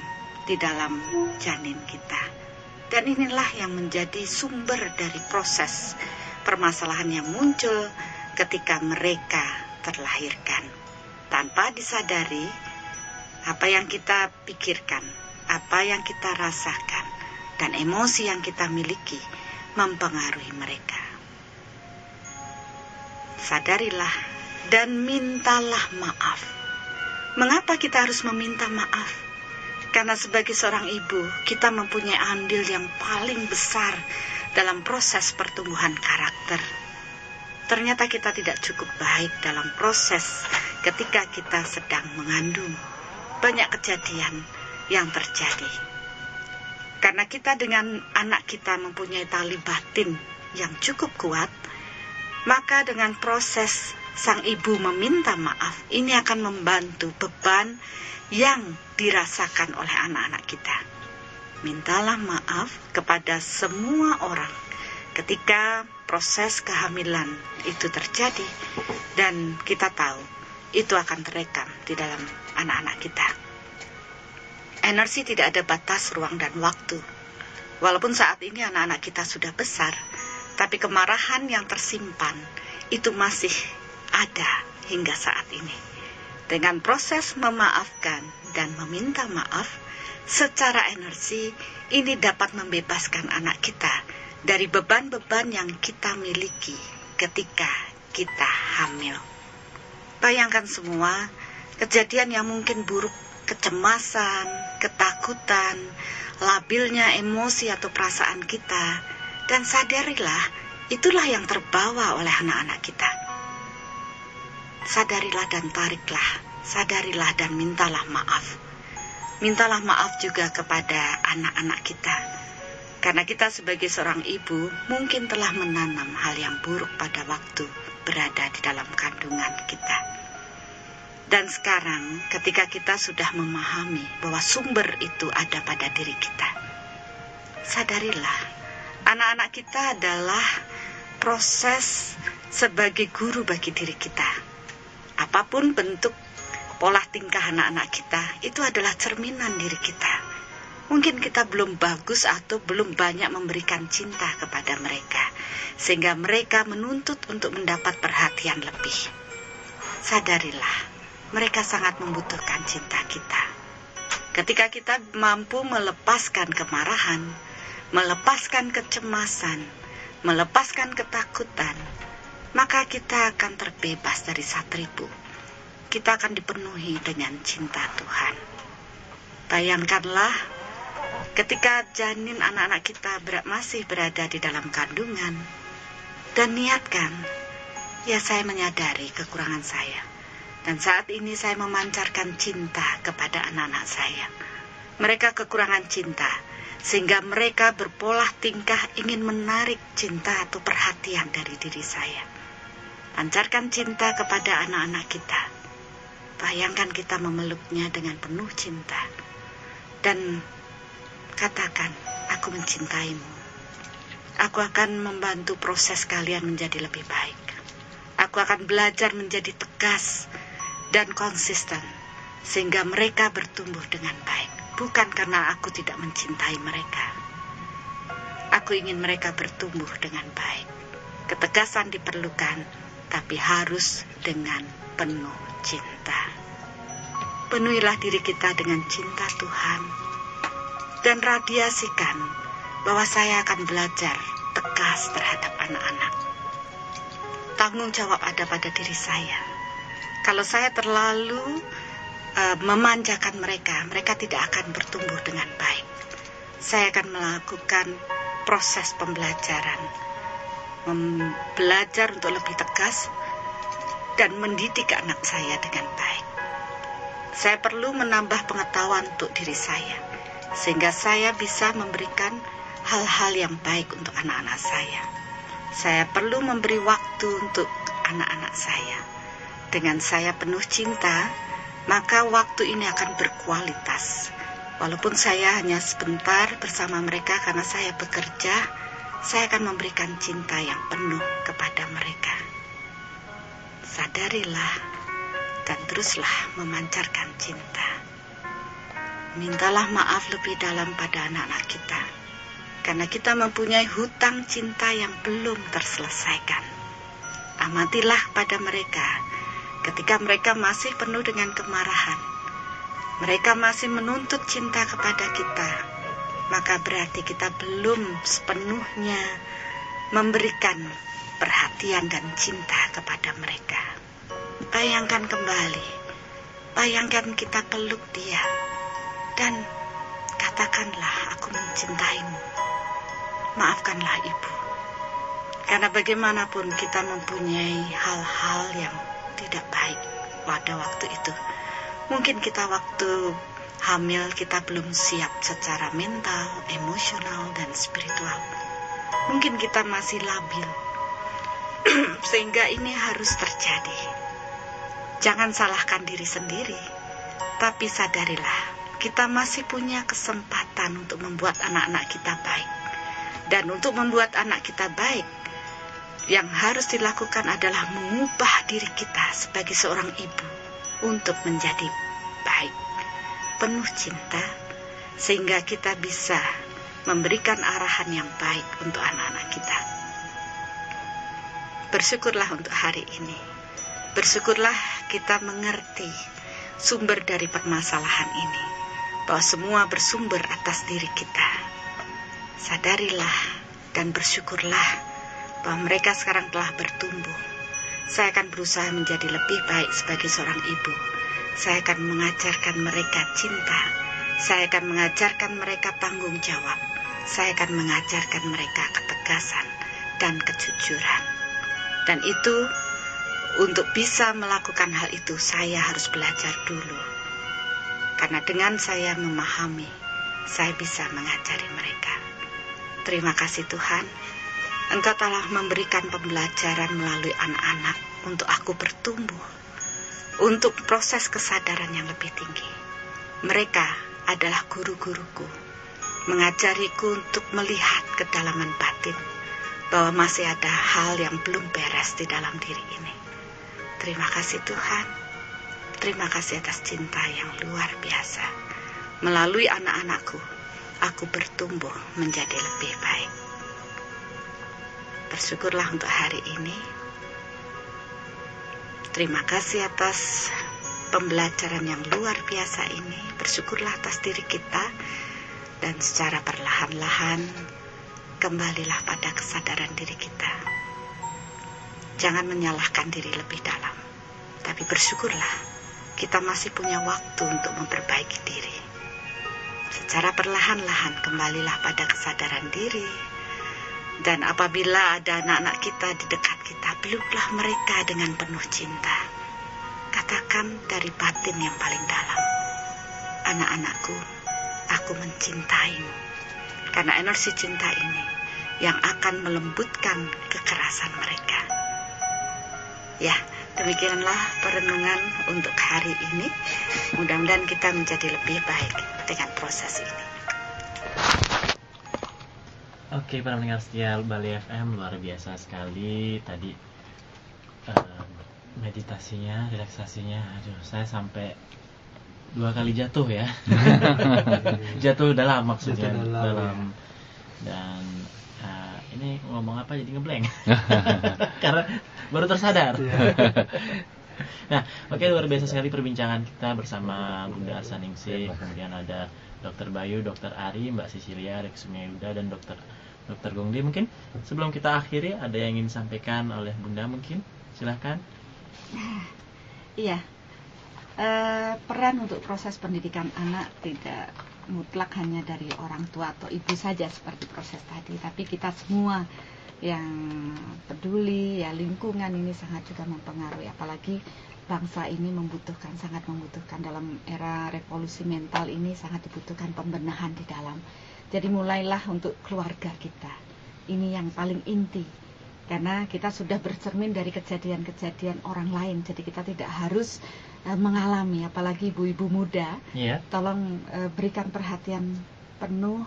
Speaker 5: di dalam janin kita. Dan inilah yang menjadi sumber dari proses permasalahan yang muncul ketika mereka terlahirkan. Tanpa disadari, apa yang kita pikirkan, apa yang kita rasakan, dan emosi yang kita miliki mempengaruhi mereka. Sadarilah dan mintalah maaf. Mengapa kita harus meminta maaf? Karena sebagai seorang ibu, kita mempunyai andil yang paling besar dalam proses pertumbuhan karakter. Ternyata kita tidak cukup baik dalam proses ketika kita sedang mengandung. Banyak kejadian yang terjadi. Karena kita dengan anak kita mempunyai tali batin yang cukup kuat, maka dengan proses sang ibu meminta maaf, ini akan membantu beban yang dirasakan oleh anak-anak kita. Mintalah maaf kepada semua orang ketika proses kehamilan itu terjadi, dan kita tahu itu akan terekam di dalam anak-anak kita. Energi tidak ada batas ruang dan waktu. Walaupun saat ini anak-anak kita sudah besar, tapi kemarahan yang tersimpan itu masih ada hingga saat ini. Dengan proses memaafkan dan meminta maaf secara energi, ini dapat membebaskan anak kita dari beban-beban yang kita miliki ketika kita hamil. Bayangkan semua kejadian yang mungkin buruk, kecemasan, ketakutan, labilnya emosi atau perasaan kita, dan sadarilah itulah yang terbawa oleh anak-anak kita. Sadarilah dan tariklah, sadarilah dan mintalah maaf. Mintalah maaf juga kepada anak-anak kita. Karena kita sebagai seorang ibu mungkin telah menanam hal yang buruk pada waktu berada di dalam kandungan kita. Dan sekarang ketika kita sudah memahami bahwa sumber itu ada pada diri kita, sadarilah anak-anak kita adalah proses sebagai guru bagi diri kita. Apapun bentuk pola tingkah anak-anak kita, itu adalah cerminan diri kita. Mungkin kita belum bagus atau belum banyak memberikan cinta kepada mereka, sehingga mereka menuntut untuk mendapat perhatian lebih. Sadarilah, mereka sangat membutuhkan cinta kita. Ketika kita mampu melepaskan kemarahan, melepaskan kecemasan, melepaskan ketakutan, maka kita akan terbebas dari satribu. Kita akan dipenuhi dengan cinta Tuhan. Bayangkanlah ketika janin anak-anak kita masih berada di dalam kandungan, dan niatkan, ya saya menyadari kekurangan saya, dan saat ini saya memancarkan cinta kepada anak-anak saya. Mereka kekurangan cinta, sehingga mereka berpola tingkah ingin menarik cinta atau perhatian dari diri saya. Pancarkan cinta kepada anak-anak kita. Bayangkan kita memeluknya dengan penuh cinta. Dan katakan, aku mencintaimu. Aku akan membantu proses kalian menjadi lebih baik. Aku akan belajar menjadi tegas dan konsisten, sehingga mereka bertumbuh dengan baik. Bukan karena aku tidak mencintai mereka. Aku ingin mereka bertumbuh dengan baik. Ketegasan diperlukan, tapi harus dengan penuh cinta. Penuhilah diri kita dengan cinta Tuhan, dan radiasikan bahwa saya akan belajar tegas terhadap anak-anak. Tanggung jawab ada pada diri saya. Kalau saya terlalu memanjakan mereka, mereka tidak akan bertumbuh dengan baik. Saya akan melakukan proses pembelajaran, belajar untuk lebih tegas dan mendidik anak saya dengan baik. Saya perlu menambah pengetahuan untuk diri saya, sehingga saya bisa memberikan hal-hal yang baik untuk anak-anak saya. Saya perlu memberi waktu untuk anak-anak saya. Dengan saya penuh cinta, maka waktu ini akan berkualitas. Walaupun saya hanya sebentar bersama mereka karena saya bekerja, saya akan memberikan cinta yang penuh kepada mereka. Sadarilah dan teruslah memancarkan cinta. Mintalah maaf lebih dalam pada anak-anak kita, karena kita mempunyai hutang cinta yang belum terselesaikan. Amatilah pada mereka ketika mereka masih penuh dengan kemarahan, mereka masih menuntut cinta kepada kita, maka berarti kita belum sepenuhnya memberikan perhatian dan cinta kepada mereka. Bayangkan kembali, bayangkan kita peluk dia, dan katakanlah, aku mencintaimu. Maafkanlah ibu. Karena bagaimanapun kita mempunyai hal-hal yang tidak baik pada waktu itu. Mungkin kita waktu hamil kita belum siap secara mental, emosional, dan spiritual. Mungkin kita masih labil. Sehingga ini harus terjadi. Jangan salahkan diri sendiri, tapi sadarilah, kita masih punya kesempatan untuk membuat anak-anak kita baik. Dan untuk membuat anak kita baik, yang harus dilakukan adalah mengubah diri kita sebagai seorang ibu untuk menjadi baik, penuh cinta, sehingga kita bisa memberikan arahan yang baik untuk anak-anak kita. Bersyukurlah untuk hari ini. Bersyukurlah kita mengerti sumber dari permasalahan ini, bahwa semua bersumber atas diri kita. Sadarilah dan bersyukurlah bahwa mereka sekarang telah bertumbuh. Saya akan berusaha menjadi lebih baik sebagai seorang ibu. Saya akan mengajarkan mereka cinta. Saya akan mengajarkan mereka tanggung jawab. Saya akan mengajarkan mereka ketegasan dan kejujuran. Dan itu, untuk bisa melakukan hal itu, saya harus belajar dulu. Karena dengan saya memahami, saya bisa mengajari mereka. Terima kasih Tuhan, Engkau telah memberikan pembelajaran melalui anak-anak untuk aku bertumbuh, untuk proses kesadaran yang lebih tinggi. Mereka adalah guru-guruku, mengajariku untuk melihat kedalaman batin, bahwa masih ada hal yang belum beres di dalam diri ini. Terima kasih Tuhan, terima kasih atas cinta yang luar biasa. Melalui anak-anakku, aku bertumbuh menjadi lebih baik. Bersyukurlah untuk hari ini. Terima kasih atas pembelajaran yang luar biasa ini. Bersyukurlah atas diri kita, dan secara perlahan-lahan kembalilah pada kesadaran diri kita. Jangan menyalahkan diri lebih dalam, tapi bersyukurlah kita masih punya waktu untuk memperbaiki diri. Secara perlahan-lahan kembalilah pada kesadaran diri. Dan apabila ada anak-anak kita di dekat kita, peluklah mereka dengan penuh cinta. Katakan dari batin yang paling dalam, anak-anakku, aku mencintaimu. Karena energi cinta ini yang akan melembutkan kekerasan mereka. Ya, demikianlah perenungan untuk hari ini. Mudah-mudahan kita menjadi lebih baik dengan proses ini.
Speaker 1: Oke, para pendengar setia Bali FM, luar biasa sekali tadi meditasinya, relaksasinya. Aduh, saya sampai 2 kali jatuh ya. Jatuh dalam maksudnya, dalam. Dan ini ngomong apa jadi ngeblank. Karena baru tersadar. Nah, oke, luar biasa sekali perbincangan kita bersama Bunda Arsaningsih. Kemudian ada Dr. Bayu, Dr. Ari, Mbak Sisilia, Rek Sumayuda, dan Dr. Gongdi. Mungkin sebelum kita akhiri ada yang ingin disampaikan oleh Bunda mungkin? Silahkan.
Speaker 5: Iya, peran untuk proses pendidikan anak tidak mutlak hanya dari orang tua atau ibu saja seperti proses tadi, tapi kita semua yang peduli, ya lingkungan ini sangat juga mempengaruhi, apalagi bangsa ini sangat membutuhkan dalam era revolusi mental ini, sangat dibutuhkan pembenahan di dalam. Jadi mulailah untuk keluarga kita, ini yang paling inti, karena kita sudah bercermin dari kejadian-kejadian orang lain, jadi kita tidak harus mengalami, apalagi ibu-ibu muda. Tolong berikan perhatian penuh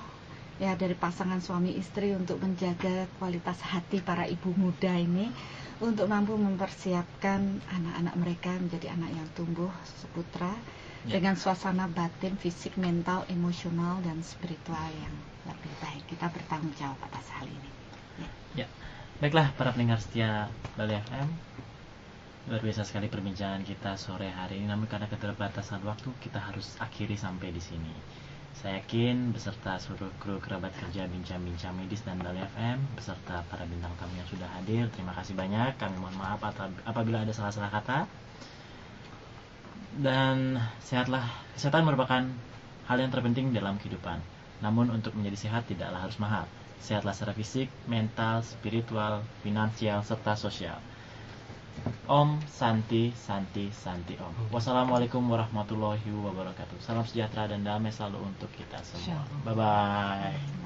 Speaker 5: ya dari pasangan suami istri untuk menjaga kualitas hati para ibu muda ini, untuk mampu mempersiapkan anak-anak mereka menjadi anak yang tumbuh seputra dengan suasana batin, fisik, mental, emosional, dan spiritual yang lebih baik. Kita bertanggung jawab atas hal ini.
Speaker 1: Ya. Baiklah para pendengar setia Bali FM, luar biasa sekali perbincangan kita sore hari ini. Namun karena keterbatasan waktu, kita harus akhiri sampai di sini. Saya yakin beserta seluruh kru kerabat kerja Bincang-Bincang Medis dan Bali FM, beserta para bintang tamu yang sudah hadir, terima kasih banyak. Kami mohon maaf apabila ada salah-salah kata. Dan sehatlah, kesehatan merupakan hal yang terpenting dalam kehidupan. Namun untuk menjadi sehat tidaklah harus mahal. Sehatlah secara fisik, mental, spiritual, finansial, serta sosial. Om Santi Santi Santi Om. Wassalamualaikum warahmatullahi wabarakatuh. Salam sejahtera dan damai selalu untuk kita semua. Bye bye.